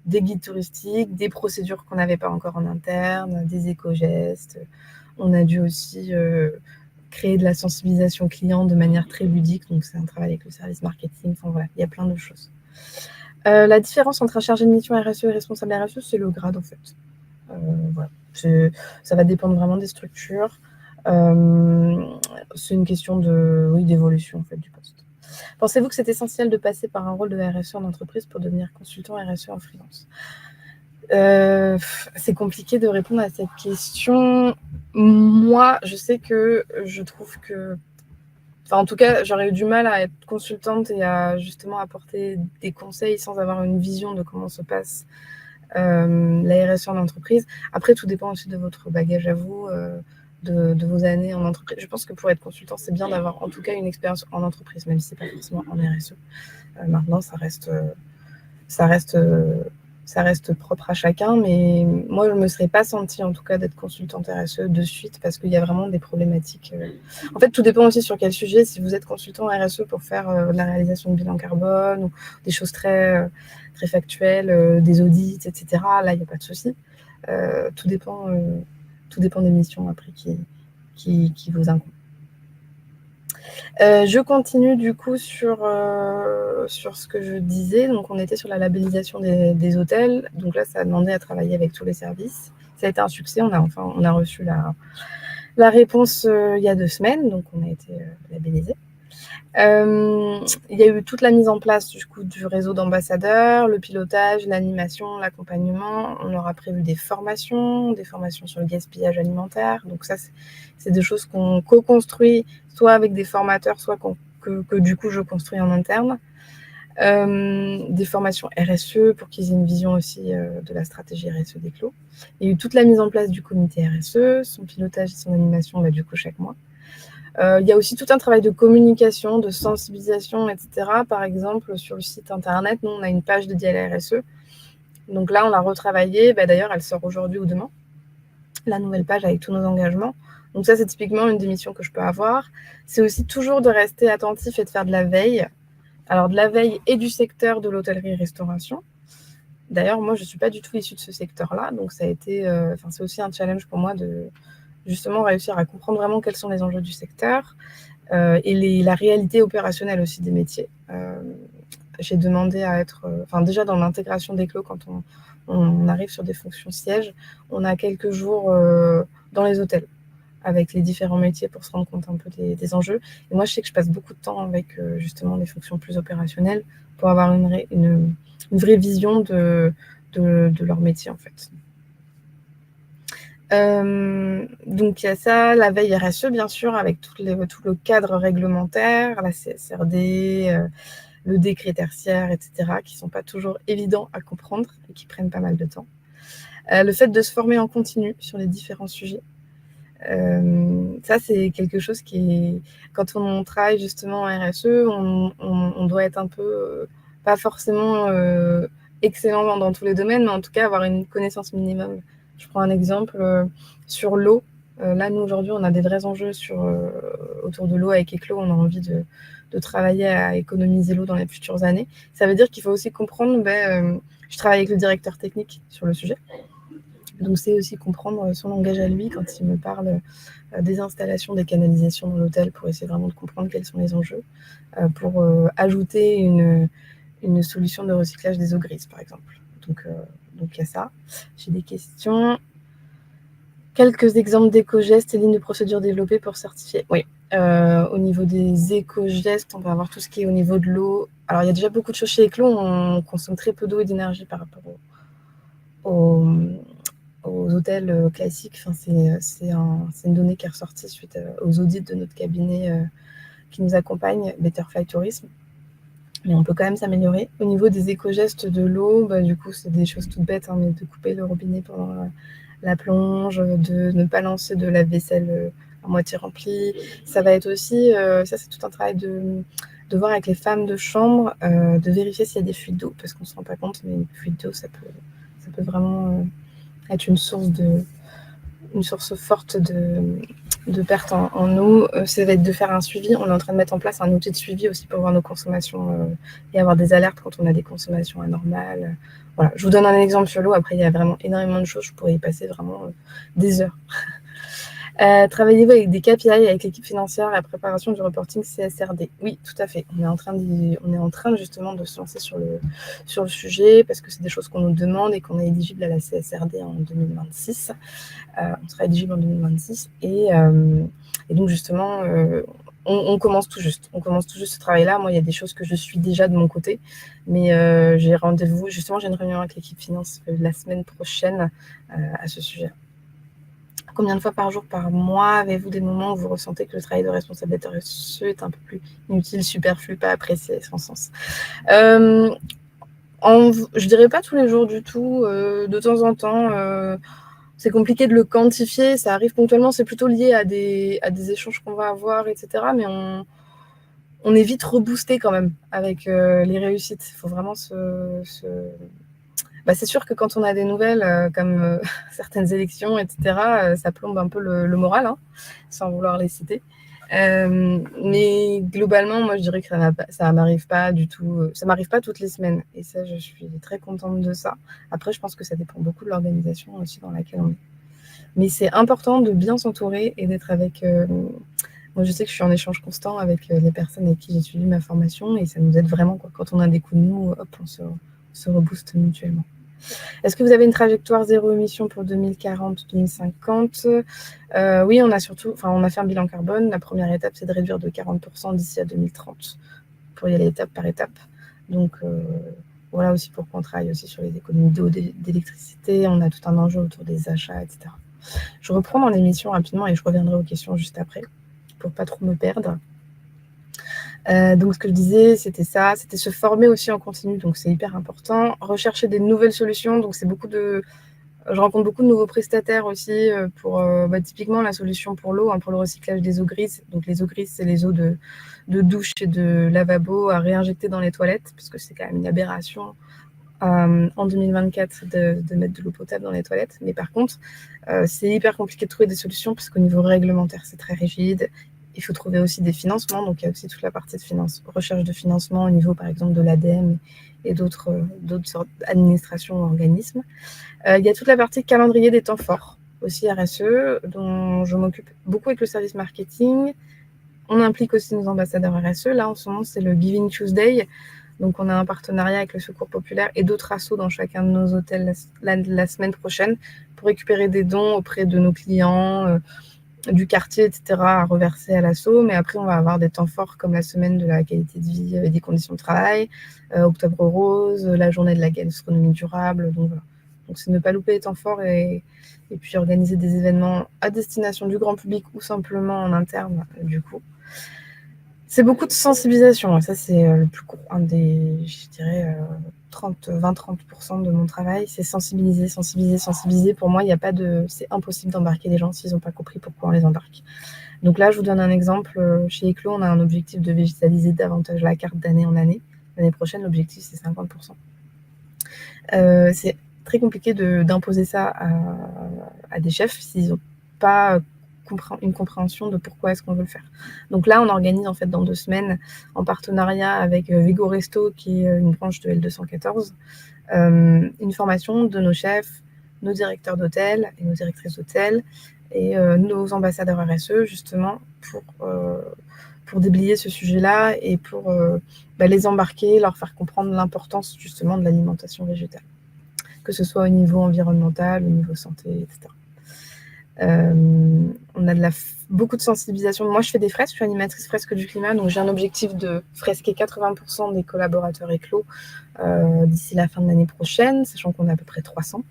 des guides touristiques, des procédures qu'on n'avait pas encore en interne, des éco-gestes. On a dû aussi créer de la sensibilisation client de manière très ludique. Donc, c'est un travail avec le service marketing. Enfin, voilà, il y a plein de choses. La différence entre un chargé de mission RSE et responsable RSE, c'est le grade, en fait. Voilà. Ça va dépendre vraiment des structures. C'est une question d'évolution en fait, du poste. Pensez-vous que c'est essentiel de passer par un rôle de RSE en entreprise pour devenir consultant RSE en freelance ? C'est compliqué de répondre à cette question. Moi, je trouve que... Enfin, en tout cas, j'aurais eu du mal à être consultante et à justement apporter des conseils sans avoir une vision de comment se passe la RSE en entreprise. Après, tout dépend aussi de votre bagage à vous, de vos années en entreprise. Je pense que pour être consultant, c'est bien d'avoir en tout cas une expérience en entreprise, même si c'est pas forcément en RSE. Maintenant, ça reste propre à chacun, mais moi, je ne me serais pas sentie en tout cas d'être consultante RSE de suite parce qu'il y a vraiment des problématiques. En fait, tout dépend aussi sur quel sujet. Si vous êtes consultant RSE pour faire la réalisation de bilan carbone ou des choses très factuelles, des audits, etc., là, il n'y a pas de souci. Tout dépend des missions après qui vous incombent. Je continue du coup sur ce que je disais. Donc, on était sur la labellisation des hôtels. Donc là, ça a demandé à travailler avec tous les services. Ça a été un succès. On a reçu la réponse il y a 2 semaines. Donc, on a été labellisé. Il y a eu toute la mise en place du réseau d'ambassadeurs, le pilotage, l'animation, l'accompagnement. On aura prévu des formations sur le gaspillage alimentaire. Donc ça, c'est des choses qu'on co-construit, soit avec des formateurs, soit que du coup je construis en interne. Des formations RSE pour qu'ils aient une vision aussi de la stratégie RSE des clos. Il y a eu toute la mise en place du comité RSE, son pilotage et son animation du coup chaque mois. Il y a aussi tout un travail de communication, de sensibilisation, etc. Par exemple, sur le site internet, nous, on a une page dédiée à la RSE. Donc là, on l'a retravaillée. D'ailleurs, elle sort aujourd'hui ou demain, la nouvelle page avec tous nos engagements. Donc ça, c'est typiquement une des missions que je peux avoir. C'est aussi toujours de rester attentif et de faire de la veille. Alors, de la veille et du secteur de l'hôtellerie-restauration. D'ailleurs, moi, je ne suis pas du tout issue de ce secteur-là. Donc, ça a été... c'est aussi un challenge pour moi de justement réussir à comprendre vraiment quels sont les enjeux du secteur et la réalité opérationnelle aussi des métiers. J'ai demandé à être... déjà, dans l'intégration des clos, quand on arrive sur des fonctions sièges, on a quelques jours dans les hôtels avec les différents métiers pour se rendre compte un peu des enjeux. Et moi, je sais que je passe beaucoup de temps avec justement les fonctions plus opérationnelles pour avoir une vraie vision de leur métier, en fait. Donc, il y a ça, la veille RSE, bien sûr, avec tout le cadre réglementaire, la CSRD, le décret tertiaire, etc., qui ne sont pas toujours évidents à comprendre et qui prennent pas mal de temps. Le fait de se former en continu sur les différents sujets. Ça, c'est quelque chose quand on travaille justement en RSE, on doit être un peu, pas forcément excellent dans tous les domaines, mais en tout cas avoir une connaissance minimum. Je prends un exemple sur l'eau. Là, nous, aujourd'hui, on a des vrais enjeux autour de l'eau avec Eclo. On a envie de travailler à économiser l'eau dans les futures années. Ça veut dire qu'il faut aussi comprendre, je travaille avec le directeur technique sur le sujet. Donc, c'est aussi comprendre son langage à lui quand il me parle des installations, des canalisations dans l'hôtel pour essayer vraiment de comprendre quels sont les enjeux pour ajouter une solution de recyclage des eaux grises, par exemple. Donc, il y a ça. J'ai des questions. Quelques exemples d'éco-gestes et lignes de procédure développées pour certifier. Oui, au niveau des éco-gestes, on va avoir tout ce qui est au niveau de l'eau. Alors, il y a déjà beaucoup de choses chez Eclos, on consomme très peu d'eau et d'énergie par rapport aux hôtels classiques. Enfin, c'est une donnée qui est ressortie suite aux audits de notre cabinet qui nous accompagne, Betterfly Tourisme. Mais on peut quand même s'améliorer. Au niveau des éco-gestes de l'eau, du coup, c'est des choses toutes bêtes, mais de couper le robinet pendant la plonge, de ne pas lancer de la vaisselle à moitié remplie. Ça va être aussi, ça c'est tout un travail de voir avec les femmes de chambre, de vérifier s'il y a des fuites d'eau, parce qu'on ne se rend pas compte, mais une fuite d'eau, ça peut vraiment être une source forte de perte en eau. Ça va être de faire un suivi. On est en train de mettre en place un outil de suivi aussi pour voir nos consommations et avoir des alertes quand on a des consommations anormales. Voilà. Je vous donne un exemple sur l'eau. Après, il y a vraiment énormément de choses. Je pourrais y passer vraiment des heures. Travaillez-vous avec des KPI, avec l'équipe financière, la préparation du reporting CSRD? Oui, tout à fait. On est en train justement de se lancer sur le sujet parce que c'est des choses qu'on nous demande et qu'on est éligible à la CSRD en 2026. On sera éligible en 2026 et donc justement, on commence tout juste. On commence tout juste ce travail-là. Moi, il y a des choses que je suis déjà de mon côté, mais j'ai rendez-vous. Justement, j'ai une réunion avec l'équipe finance la semaine prochaine à ce sujet. Combien de fois par jour, par mois, avez-vous des moments où vous ressentez que le travail de responsable RSE est un peu plus inutile, superflu, pas apprécié, sans sens? Je dirais pas tous les jours du tout. De temps en temps, c'est compliqué de le quantifier. Ça arrive ponctuellement. C'est plutôt lié à des échanges qu'on va avoir, etc. Mais on est vite reboosté quand même avec les réussites. Il faut vraiment c'est sûr que quand on a des nouvelles comme certaines élections, etc., ça plombe un peu le moral, sans vouloir les citer. Mais globalement, moi, je dirais que ça m'arrive pas du tout. Ça m'arrive pas toutes les semaines. Et ça, je suis très contente de ça. Après, je pense que ça dépend beaucoup de l'organisation aussi dans laquelle on est. Mais c'est important de bien s'entourer et d'être avec... moi, je sais que je suis en échange constant avec les personnes avec qui j'ai suivi ma formation et ça nous aide vraiment, quoi. Quand on a des coups de mou, hop, on se rebooste mutuellement. Est-ce que vous avez une trajectoire zéro émission pour 2040-2050 ? Oui, on a fait un bilan carbone. La première étape, c'est de réduire de 40% d'ici à 2030 pour y aller étape par étape. Donc, voilà aussi pourquoi on travaille aussi sur les économies d'eau, d'électricité. On a tout un enjeu autour des achats, etc. Je reprends mon émission rapidement et je reviendrai aux questions juste après pour pas trop me perdre. Donc, ce que je disais, c'était ça. C'était se former aussi en continu, donc c'est hyper important. Rechercher des nouvelles solutions, donc c'est je rencontre beaucoup de nouveaux prestataires aussi pour typiquement la solution pour l'eau, pour le recyclage des eaux grises. Donc, les eaux grises, c'est les eaux de douche et de lavabo à réinjecter dans les toilettes, parce que c'est quand même une aberration en 2024 de mettre de l'eau potable dans les toilettes. Mais par contre, c'est hyper compliqué de trouver des solutions, parce qu'au niveau réglementaire, c'est très rigide. Il faut trouver aussi des financements, donc il y a aussi toute la partie de recherche de financement au niveau, par exemple, de l'ADEME et d'autres sortes d'administrations ou organismes. Il y a toute la partie calendrier des temps forts, aussi RSE, dont je m'occupe beaucoup avec le service marketing. On implique aussi nos ambassadeurs RSE. Là, en ce moment, c'est le Giving Tuesday. Donc, on a un partenariat avec le Secours Populaire et d'autres assos dans chacun de nos hôtels la semaine prochaine pour récupérer des dons auprès de nos clients, du quartier, etc., à reverser à l'asso. Mais après, on va avoir des temps forts comme la semaine de la qualité de vie et des conditions de travail, Octobre Rose, la journée de la gastronomie durable. Donc, voilà. Donc, c'est ne pas louper les temps forts et puis organiser des événements à destination du grand public ou simplement en interne, du coup. C'est beaucoup de sensibilisation. Ça, c'est le plus gros, je dirais, 20-30% de mon travail. C'est sensibiliser. Pour moi, c'est impossible d'embarquer les gens s'ils n'ont pas compris pourquoi on les embarque. Donc là, je vous donne un exemple. Chez Eclos, on a un objectif de végétaliser davantage la carte d'année en année. L'année prochaine, l'objectif, c'est 50%. C'est très compliqué d'imposer ça à des chefs s'ils n'ont pas une compréhension de pourquoi est-ce qu'on veut le faire. Donc là, on organise en fait dans 2 semaines, en partenariat avec Vigo Resto, qui est une branche de L214, une formation de nos chefs, nos directeurs d'hôtel et nos directrices d'hôtel et nos ambassadeurs RSE, justement, pour déblayer ce sujet-là et pour les embarquer, leur faire comprendre l'importance justement de l'alimentation végétale, que ce soit au niveau environnemental, au niveau santé, etc. On a beaucoup de sensibilisation. Moi, je fais des fresques, je suis animatrice fresque du climat, donc j'ai un objectif de fresquer 80% des collaborateurs éclos d'ici la fin de l'année prochaine, sachant qu'on est à peu près 300.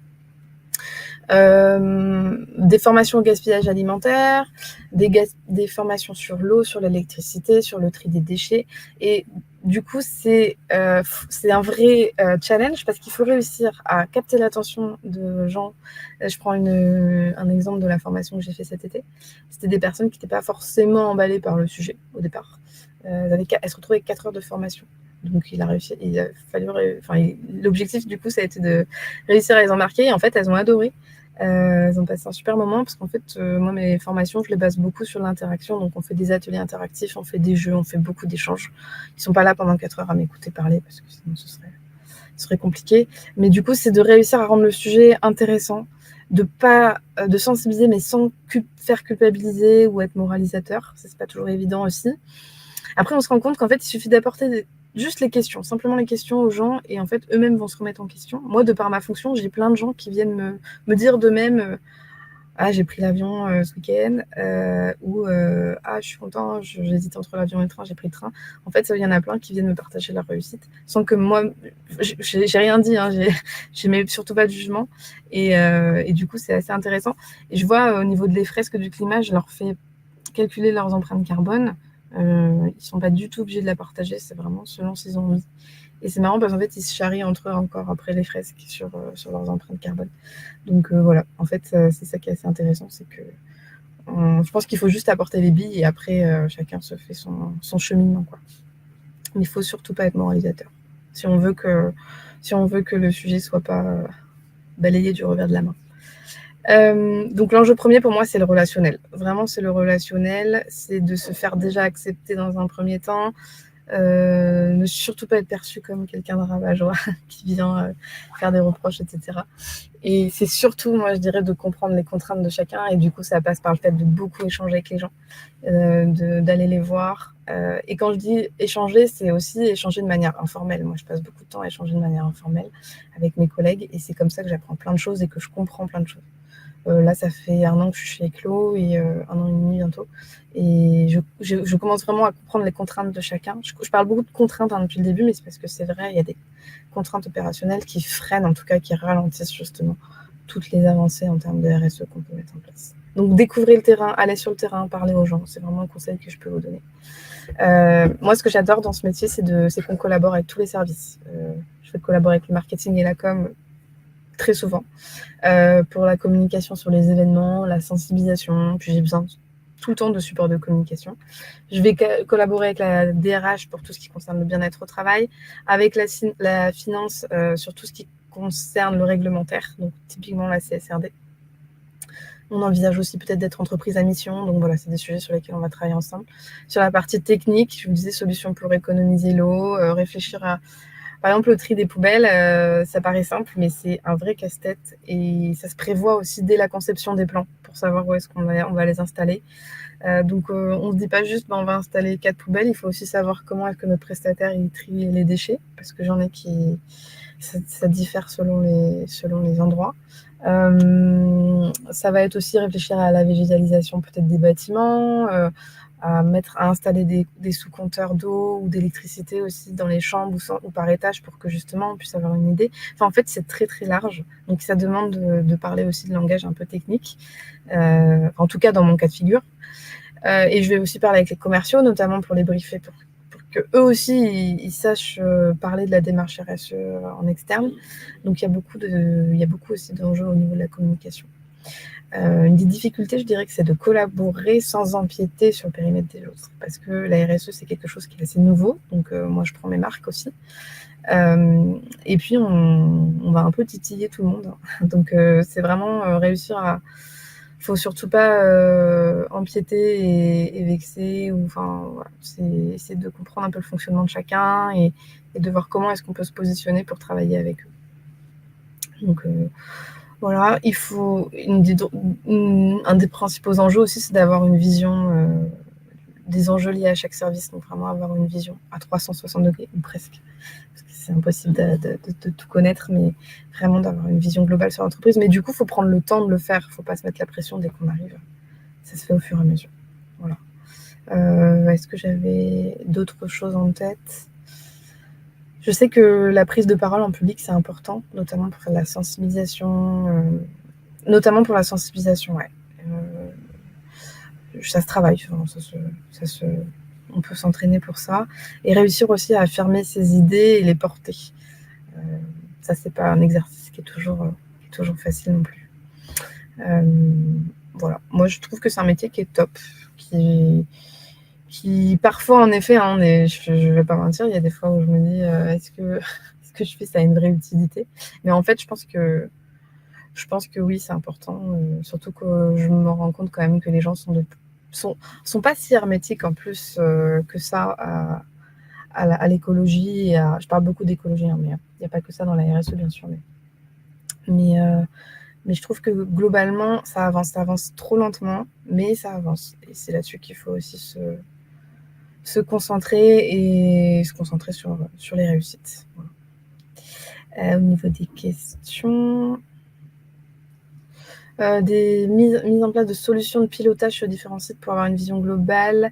Des formations au gaspillage alimentaire, des formations sur l'eau, sur l'électricité, sur le tri des déchets. Et du coup, c'est un vrai challenge parce qu'il faut réussir à capter l'attention de gens. Je prends un exemple de la formation que j'ai fait cet été. C'était des personnes qui n'étaient pas forcément emballées par le sujet au départ. Elles se retrouvaient avec 4 heures de formation. Donc il a réussi, l'objectif du coup ça a été de réussir à les embarquer et en fait elles ont adoré. Elles ont passé un super moment parce qu'en fait moi mes formations je les base beaucoup sur l'interaction, donc on fait des ateliers interactifs, on fait des jeux, on fait beaucoup d'échanges. Ils sont pas là pendant 4 heures à m'écouter parler parce que sinon ce serait compliqué, mais du coup c'est de réussir à rendre le sujet intéressant, de sensibiliser mais sans faire culpabiliser ou être moralisateur, ça c'est pas toujours évident aussi. Après on se rend compte qu'en fait il suffit d'apporter juste les questions, simplement les questions aux gens, et en fait, eux-mêmes vont se remettre en question. Moi, de par ma fonction, j'ai plein de gens qui viennent me dire d'eux-mêmes ah, j'ai pris l'avion ce week-end, ou ah, je suis content, j'hésite entre l'avion et le train, j'ai pris le train. En fait, il y en a plein qui viennent me partager leur réussite, sans que moi, j'ai rien dit, hein, j'ai surtout pas de jugement, et du coup, c'est assez intéressant. Et je vois au niveau des fresques du climat, je leur fais calculer leurs empreintes carbone. Ils ne sont pas du tout obligés de la partager, c'est vraiment selon s'ils ont envie. Et c'est marrant parce qu'en fait, ils se charrient entre eux encore après les fresques sur leurs empreintes carbone. Donc voilà, en fait, c'est ça qui est assez intéressant, c'est que je pense qu'il faut juste apporter les billes et après, chacun se fait son cheminement, quoi. Mais il ne faut surtout pas être moralisateur. Si on veut que le sujet soit pas balayé du revers de la main. Donc l'enjeu premier pour moi, c'est le relationnel. Vraiment, c'est le relationnel, c'est de se faire déjà accepter dans un premier temps, ne surtout pas être perçu comme quelqu'un de rabat-joie qui vient faire des reproches, etc. Et c'est surtout, moi, je dirais, de comprendre les contraintes de chacun. Et du coup, ça passe par le fait de beaucoup échanger avec les gens, d'aller les voir. Et quand je dis échanger, c'est aussi échanger de manière informelle. Moi, je passe beaucoup de temps à échanger de manière informelle avec mes collègues. Et c'est comme ça que j'apprends plein de choses et que je comprends plein de choses. Là, ça fait 1 an que je suis chez Eclos et 1 an et demi bientôt. Et je commence vraiment à comprendre les contraintes de chacun. Je parle beaucoup de contraintes depuis le début, mais c'est parce que c'est vrai, il y a des contraintes opérationnelles qui freinent, en tout cas qui ralentissent justement toutes les avancées en termes de RSE qu'on peut mettre en place. Donc découvrez le terrain, allez sur le terrain, parlez aux gens. C'est vraiment un conseil que je peux vous donner. Moi, ce que j'adore dans ce métier, c'est qu'on collabore avec tous les services. Je vais collaborer avec le marketing et la com très souvent, pour la communication sur les événements, la sensibilisation, puis j'ai besoin tout le temps de support de communication. Je vais collaborer avec la DRH pour tout ce qui concerne le bien-être au travail, avec la finance sur tout ce qui concerne le réglementaire, donc typiquement la CSRD. On envisage aussi peut-être d'être entreprise à mission, donc voilà, c'est des sujets sur lesquels on va travailler ensemble. Sur la partie technique, je vous disais solutions pour économiser l'eau, réfléchir à par exemple, le tri des poubelles, ça paraît simple, mais c'est un vrai casse-tête et ça se prévoit aussi dès la conception des plans pour savoir où est-ce qu'on va les installer. Donc, on ne se dit pas juste on va installer 4 poubelles, il faut aussi savoir comment est-ce que notre prestataire il trie les déchets, parce que j'en ai qui ça diffère selon les endroits. Ça va être aussi réfléchir à la végétalisation peut-être des bâtiments, à installer des sous-compteurs d'eau ou d'électricité aussi dans les chambres ou par étage pour que justement on puisse avoir une idée. Enfin, en fait, c'est très très large, donc ça demande de parler aussi de langage un peu technique, en tout cas dans mon cas de figure. Et je vais aussi parler avec les commerciaux, notamment pour les briefer, pour que eux aussi ils sachent parler de la démarche RSE en externe. Donc il y a beaucoup aussi d'enjeux au niveau de la communication. Une des difficultés, je dirais que c'est de collaborer sans empiéter sur le périmètre des autres, parce que la RSE, c'est quelque chose qui est assez nouveau, donc moi, je prends mes marques aussi. Et puis, on va un peu titiller tout le monde. Donc, c'est vraiment réussir à... Il ne faut surtout pas empiéter et vexer. Voilà. C'est essayer de comprendre un peu le fonctionnement de chacun et de voir comment est-ce qu'on peut se positionner pour travailler avec eux. Donc, voilà, il faut un des principaux enjeux aussi, c'est d'avoir une vision des enjeux liés à chaque service, donc vraiment avoir une vision à 360 degrés, ou presque. Parce que c'est impossible de tout connaître, mais vraiment d'avoir une vision globale sur l'entreprise. Mais du coup, il faut prendre le temps de le faire. Il ne faut pas se mettre la pression dès qu'on arrive. Ça se fait au fur et à mesure. Voilà. Est-ce que j'avais d'autres choses en tête ? Je sais que la prise de parole en public, c'est important, notamment pour la sensibilisation. Ouais. Ça se travaille, on peut s'entraîner pour ça. Et réussir aussi à affirmer ses idées et les porter. Ça, c'est pas un exercice qui est toujours facile non plus. Voilà. Moi, je trouve que c'est un métier qui est top, qui parfois, en effet, je vais pas mentir, il y a des fois où je me dis, est-ce que je fais ça a une vraie utilité ? Mais en fait, je pense que oui, c'est important, surtout que je me rends compte quand même que les gens sont pas si hermétiques en plus que ça à l'écologie. Je parle beaucoup d'écologie, hein, mais il n'y a pas que ça dans la RSE, bien sûr. Mais je trouve que globalement, ça avance trop lentement, mais ça avance. Et c'est là-dessus qu'il faut aussi se concentrer sur les réussites. Voilà. Au niveau des questions, des mises en place de solutions de pilotage sur différents sites pour avoir une vision globale.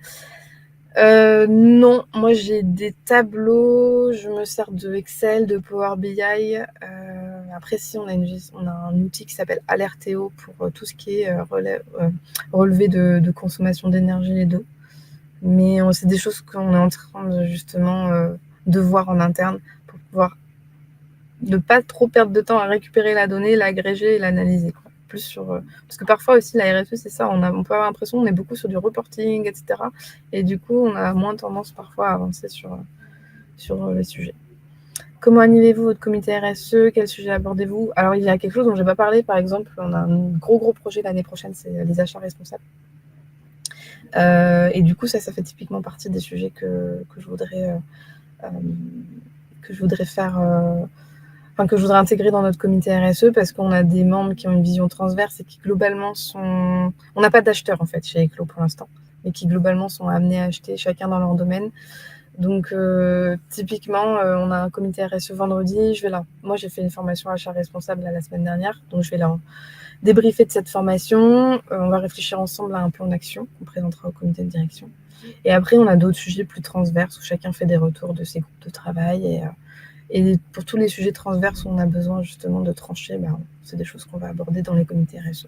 Non, moi j'ai des tableaux, je me sers de Excel, de Power BI. Après, si on a un outil qui s'appelle Alerteo pour tout ce qui est relevé de consommation d'énergie et d'eau. Mais c'est des choses qu'on est en train justement de voir en interne pour pouvoir ne pas trop perdre de temps à récupérer la donnée, l'agréger et l'analyser. Plus parce que parfois aussi la RSE, c'est ça, on peut avoir l'impression qu'on est beaucoup sur du reporting, etc. Et du coup, on a moins tendance parfois à avancer sur les sujets. Comment animez-vous votre comité RSE ? Quel sujet abordez-vous ? Alors, il y a quelque chose dont je n'ai pas parlé, par exemple, on a un gros projet l'année prochaine, c'est les achats responsables. Et du coup, ça fait typiquement partie des sujets que je voudrais faire... que je voudrais intégrer dans notre comité RSE, parce qu'on a des membres qui ont une vision transverse et qui globalement sont... On n'a pas d'acheteurs en fait chez Eclos pour l'instant, mais qui globalement sont amenés à acheter chacun dans leur domaine. Donc typiquement, on a un comité RSE vendredi. Moi, j'ai fait une formation achat responsable la semaine dernière, donc je vais là débriefer de cette formation. On va réfléchir ensemble à un plan d'action qu'on présentera au comité de direction. Et après, on a d'autres sujets plus transverses où chacun fait des retours de ses groupes de travail. Et pour tous les sujets transverses où on a besoin justement de trancher, c'est des choses qu'on va aborder dans les comités RSE.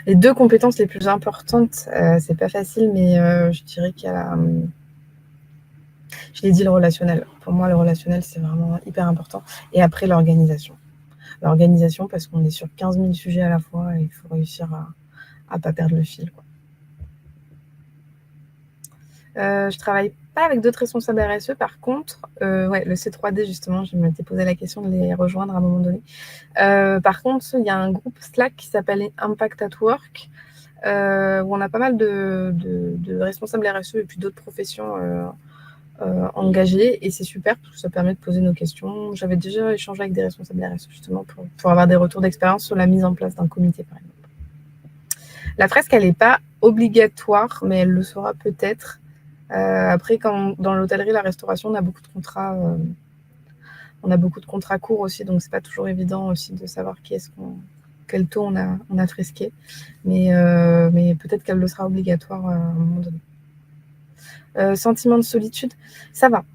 Les 2 compétences les plus importantes, c'est pas facile, mais je dirais qu'il y a je l'ai dit, le relationnel. Pour moi, le relationnel, c'est vraiment hyper important. Et après, l'organisation. L'organisation, parce qu'on est sur 15 000 sujets à la fois et il faut réussir à pas perdre le fil, quoi. Je travaille pas avec d'autres responsables RSE, par contre, le C3D, justement, je m'étais posé la question de les rejoindre à un moment donné. Par contre, il y a un groupe Slack qui s'appelle Impact at Work, où on a pas mal de responsables RSE et puis d'autres professions engagées, et c'est super parce que ça permet de poser nos questions. J'avais déjà échangé avec des responsables RSE, justement, pour avoir des retours d'expérience sur la mise en place d'un comité, par exemple. La fresque, elle n'est pas obligatoire, mais elle le sera peut-être. Après, dans l'hôtellerie, la restauration, on a beaucoup de contrats. On a beaucoup de contrats courts aussi, donc c'est pas toujours évident aussi de savoir quel taux on a fresqué. Mais peut-être qu'elle le sera obligatoire à un moment donné. Sentiment de solitude, ça va,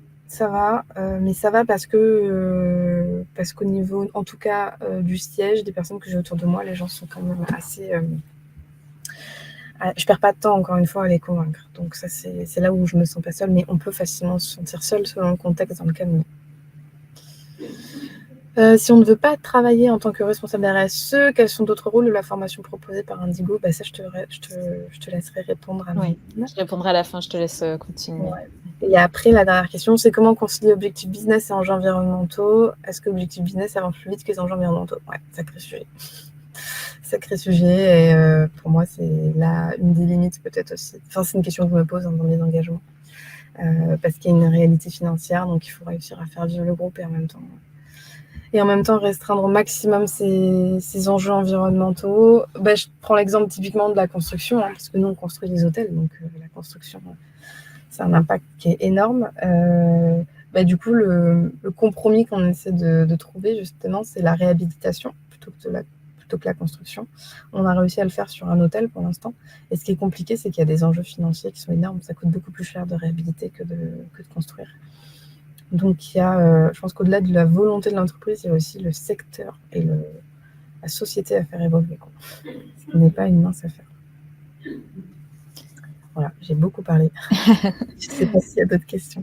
mais ça va parce qu'au niveau, en tout cas, du siège, des personnes que j'ai autour de moi, les gens sont quand même assez... je perds pas de temps, encore une fois, à les convaincre. Donc ça, c'est là où je me sens pas seule, mais on peut facilement se sentir seule selon le contexte dans lequel on est. Si on ne veut pas travailler en tant que responsable RSE, quels sont d'autres rôles de la formation proposée par Indigo ? Ça, je te laisserai répondre. Oui, je répondrai à la fin, je te laisse continuer. Ouais. Et après, la dernière question, c'est comment concilier objectifs business et enjeux environnementaux ? Est-ce que objectifs business avance plus vite que les enjeux environnementaux ? Ouais, sacré sujet. Sacré sujet, et pour moi, c'est là une des limites peut-être aussi. Enfin, c'est une question que je me pose dans mes engagements, parce qu'il y a une réalité financière, donc il faut réussir à faire vivre le groupe et en même temps restreindre au maximum ces enjeux environnementaux. Je prends l'exemple typiquement de la construction, parce que nous, on construit des hôtels, donc la construction, c'est un impact qui est énorme. Du coup, le compromis qu'on essaie de trouver, justement, c'est la réhabilitation plutôt que la construction. On a réussi à le faire sur un hôtel pour l'instant. Et ce qui est compliqué, c'est qu'il y a des enjeux financiers qui sont énormes. Ça coûte beaucoup plus cher de réhabiliter que de construire. Donc, il y a, je pense qu'au-delà de la volonté de l'entreprise, il y a aussi le secteur et la société à faire évoluer, quoi. Ce qui n'est pas une mince affaire. Voilà, j'ai beaucoup parlé. Je ne sais pas s'il y a d'autres questions.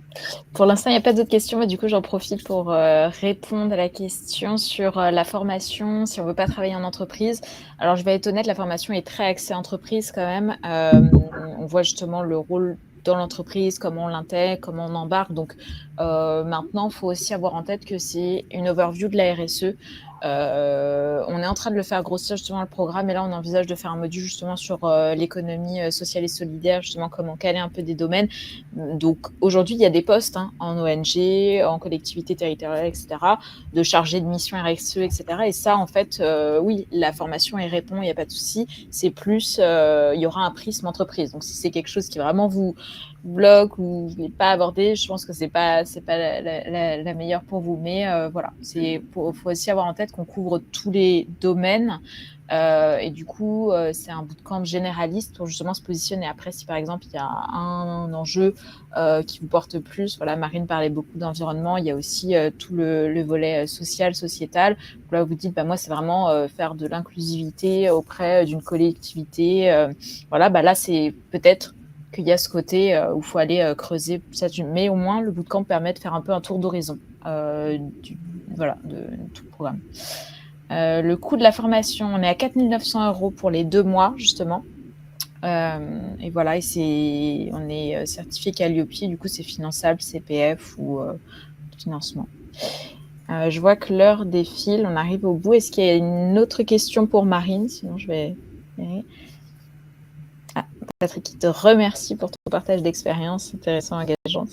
Pour l'instant, il n'y a pas d'autres questions, mais du coup, j'en profite pour répondre à la question sur la formation, si on ne veut pas travailler en entreprise. Alors, je vais être honnête, la formation est très axée entreprise quand même. On voit justement le rôle dans l'entreprise, comment on l'intègre, comment on embarque. Donc, maintenant, il faut aussi avoir en tête que c'est une overview de la RSE. On est en train de le faire grossir justement le programme, et là on envisage de faire un module justement sur l'économie sociale et solidaire, justement comment caler un peu des domaines. Donc aujourd'hui il y a des postes en ONG, en collectivité territoriale, etc., de chargés de mission RSE, etc. Et ça en fait, oui, la formation y répond, il n'y a pas de souci. C'est plus, il y aura un prisme entreprise. Donc si c'est quelque chose qui vraiment vous bloque ou je l'ai pas abordé, je pense que c'est pas la meilleure pour vous, mais voilà, faut aussi avoir en tête qu'on couvre tous les domaines, et du coup c'est un bootcamp généraliste pour justement se positionner. Après, si par exemple il y a un enjeu qui vous porte plus, voilà, Marine parlait beaucoup d'environnement, il y a aussi tout le volet social, sociétal. Donc là vous dites, moi c'est vraiment faire de l'inclusivité auprès d'une collectivité, voilà, là c'est peut-être qu'il y a ce côté où il faut aller creuser ça, mais au moins le bootcamp permet de faire un peu un tour d'horizon de tout le programme. Le coût de la formation, on est à 4 900 € pour les 2 mois justement, et voilà, et on est certifié Calliope, du coup c'est finançable CPF ou financement. Je vois que l'heure défile, on arrive au bout. Est-ce qu'il y a une autre question pour Marine? Sinon je vais... Patrick qui te remercie pour ton partage d'expérience intéressant, engageant.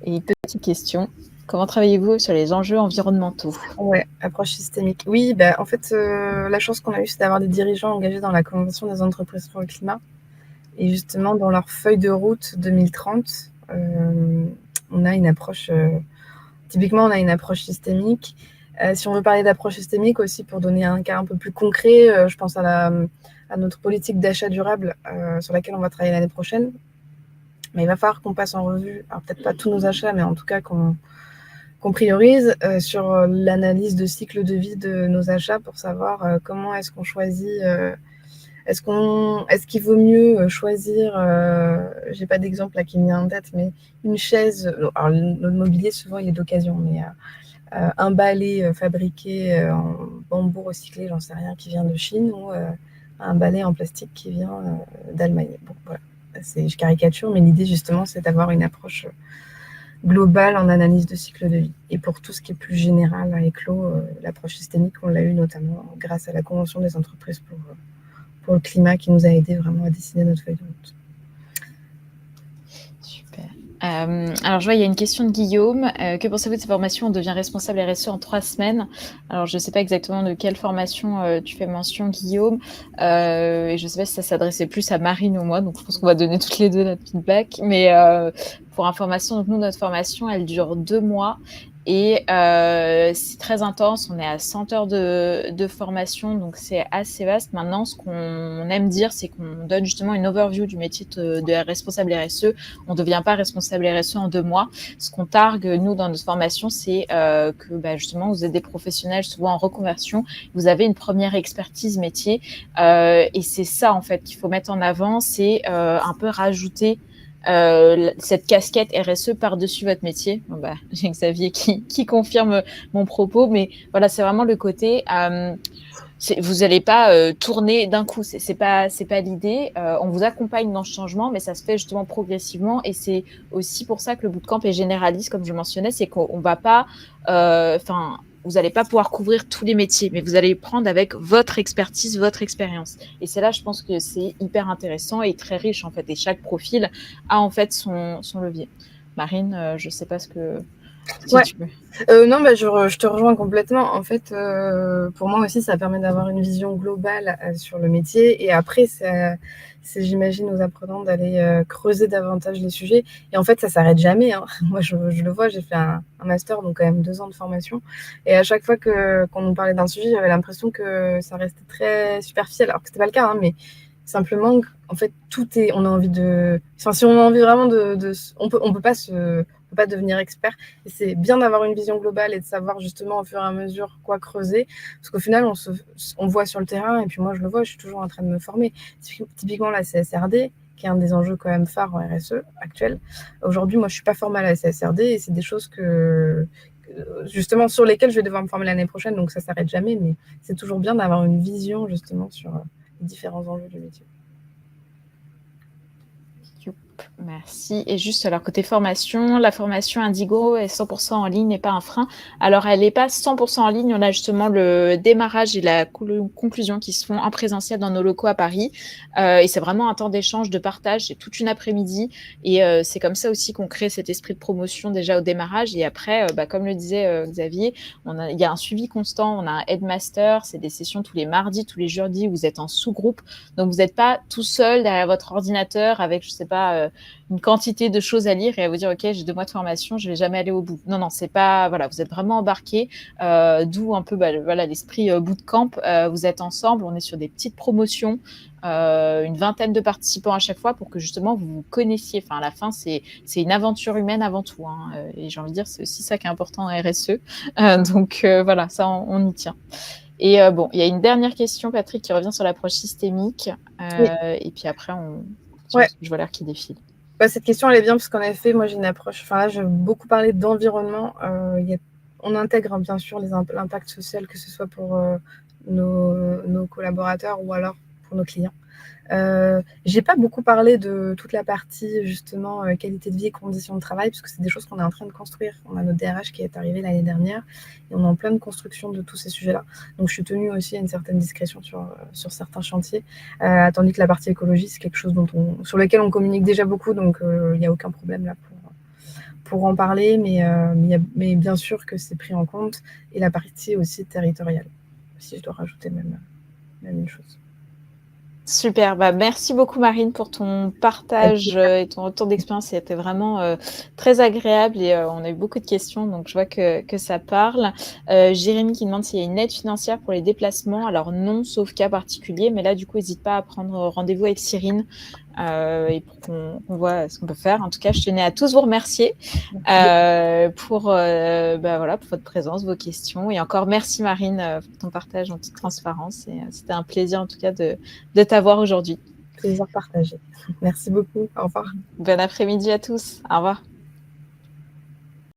Et petite question, comment travaillez-vous sur les enjeux environnementaux? Ouais, approche systémique. Oui, en fait, la chance qu'on a eue, c'est d'avoir des dirigeants engagés dans la Convention des entreprises pour le climat. Et justement, dans leur feuille de route 2030, on a une approche, typiquement, on a une approche systémique. Si on veut parler d'approche systémique aussi, pour donner un cas un peu plus concret, je pense à notre politique d'achat durable sur laquelle on va travailler l'année prochaine. Mais il va falloir qu'on passe en revue, alors peut-être pas tous nos achats, mais en tout cas qu'on priorise sur l'analyse de cycle de vie de nos achats pour savoir comment est-ce qu'on choisit. Est-ce qu'il vaut mieux choisir, j'ai pas d'exemple là qui me vient en tête, mais une chaise, alors notre mobilier souvent il est d'occasion, mais un balai fabriqué en bambou recyclé, j'en sais rien, qui vient de Chine, ou un balai en plastique qui vient d'Allemagne. Bon, voilà, je caricature, mais l'idée justement c'est d'avoir une approche globale en analyse de cycle de vie. Et pour tout ce qui est plus général à Eclos, l'approche systémique, on l'a eu notamment grâce à la Convention des entreprises pour le climat, qui nous a aidé vraiment à dessiner notre feuille de route. Super. Alors, je vois, il y a une question de Guillaume. Que pensez-vous de ces formations? On devient responsable RSE en 3 semaines. Alors, je ne sais pas exactement de quelle formation tu fais mention, Guillaume. Et je ne sais pas si ça s'adressait plus à Marine ou moi. Donc, je pense qu'on va donner toutes les deux notre feedback. Mais pour information, donc nous, notre formation, elle dure 2 mois. Et c'est très intense, on est à 100 heures de formation, donc c'est assez vaste. Maintenant, ce qu'on aime dire, c'est qu'on donne justement une overview du métier de responsable RSE. On ne devient pas responsable RSE en 2 mois. Ce qu'on targue, nous, dans notre formation, c'est que justement, vous êtes des professionnels souvent en reconversion, vous avez une première expertise métier, et c'est ça, en fait, qu'il faut mettre en avant, c'est un peu rajouter cette casquette RSE par-dessus votre métier. J'ai Xavier qui confirme mon propos, mais voilà, c'est vraiment le côté vous n'allez pas tourner d'un coup, c'est pas l'idée. On vous accompagne dans ce changement, mais ça se fait justement progressivement, et c'est aussi pour ça que le bootcamp est généraliste, comme je mentionnais, c'est qu'on va pas, vous n'allez pas pouvoir couvrir tous les métiers, mais vous allez prendre avec votre expertise, votre expérience. Et c'est là, je pense que c'est hyper intéressant et très riche, en fait. Et chaque profil a, en fait, son levier. Marine, je ne sais pas ce que si tu veux. Non, je te rejoins complètement. En fait, pour moi aussi, ça permet d'avoir une vision globale sur le métier. Et après, c'est j'imagine, aux apprenants d'aller creuser davantage les sujets. Et en fait, ça s'arrête jamais, hein. Moi, je le vois, j'ai fait un master, donc quand même 2 ans de formation. Et à chaque fois qu'on nous parlait d'un sujet, j'avais l'impression que ça restait très superficiel, alors que c'était pas le cas, hein, mais simplement, en fait, on a envie de. Enfin, si on a envie vraiment on peut pas devenir expert. Et c'est bien d'avoir une vision globale et de savoir justement au fur et à mesure quoi creuser. Parce qu'au final, on voit sur le terrain, et puis moi je le vois, je suis toujours en train de me former. Typiquement la CSRD, qui est un des enjeux quand même phares en RSE actuel. Aujourd'hui, moi je suis pas formée à la CSRD, et c'est des choses justement sur lesquelles je vais devoir me former l'année prochaine, donc ça s'arrête jamais, mais c'est toujours bien d'avoir une vision justement sur les différents enjeux du métier. Merci. Et juste, alors, côté formation, la formation Indigo est 100% en ligne, n'est pas un frein. Alors, elle n'est pas 100% en ligne. On a justement le démarrage et la conclusion qui se font en présentiel dans nos locaux à Paris. Et c'est vraiment un temps d'échange, de partage. C'est toute une après-midi. Et c'est comme ça aussi qu'on crée cet esprit de promotion déjà au démarrage. Et après, comme le disait Xavier, il y a un suivi constant. On a un headmaster. C'est des sessions tous les mardis, tous les jeudis où vous êtes en sous-groupe. Donc, vous n'êtes pas tout seul derrière votre ordinateur avec, je sais pas, une quantité de choses à lire et à vous dire ok, j'ai 2 mois de formation, je vais jamais aller au bout. Non, c'est pas, voilà, vous êtes vraiment embarqués, d'où un peu voilà l'esprit bootcamp. Vous êtes ensemble, on est sur des petites promotions, une vingtaine de participants à chaque fois pour que justement vous vous connaissiez. Enfin, à la fin, c'est une aventure humaine avant tout, hein. Et j'ai envie de dire, c'est aussi ça qui est important en RSE. Donc voilà, ça on y tient. Et bon, il y a une dernière question, Patrick, qui revient sur l'approche systémique. Oui. Et puis après, Ouais. je vois l'heure qui défile. Cette question, elle est bien parce qu'en effet, moi, j'ai une approche. Enfin, là, j'ai beaucoup parlé d'environnement. On intègre bien sûr l'impact social, que ce soit pour nos collaborateurs ou alors pour nos clients. J'ai pas beaucoup parlé de toute la partie justement qualité de vie et conditions de travail, parce que c'est des choses qu'on est en train de construire. On a notre DRH qui est arrivé l'année dernière et on est en pleine construction de tous ces sujets-là. Donc je suis tenue aussi à une certaine discrétion sur certains chantiers, tandis que la partie écologie, c'est quelque chose sur lequel on communique déjà beaucoup, donc il n'y a aucun problème là pour en parler, mais bien sûr que c'est pris en compte, et la partie aussi territoriale, si je dois rajouter même une chose. Super, merci beaucoup Marine pour ton partage et ton retour d'expérience. C'était vraiment très agréable et on a eu beaucoup de questions, donc je vois que ça parle. Jérémy qui demande s'il y a une aide financière pour les déplacements. Alors non, sauf cas particulier, mais là du coup, n'hésite pas à prendre rendez-vous avec Cyrine et pour qu'on voit ce qu'on peut faire. En tout cas, je tenais à tous vous remercier pour votre présence, vos questions. Et encore merci Marine pour ton partage en toute transparence. Et c'était un plaisir en tout cas de t'avoir aujourd'hui. Plaisir partagé. Merci beaucoup. Au revoir. Bon après-midi à tous. Au revoir.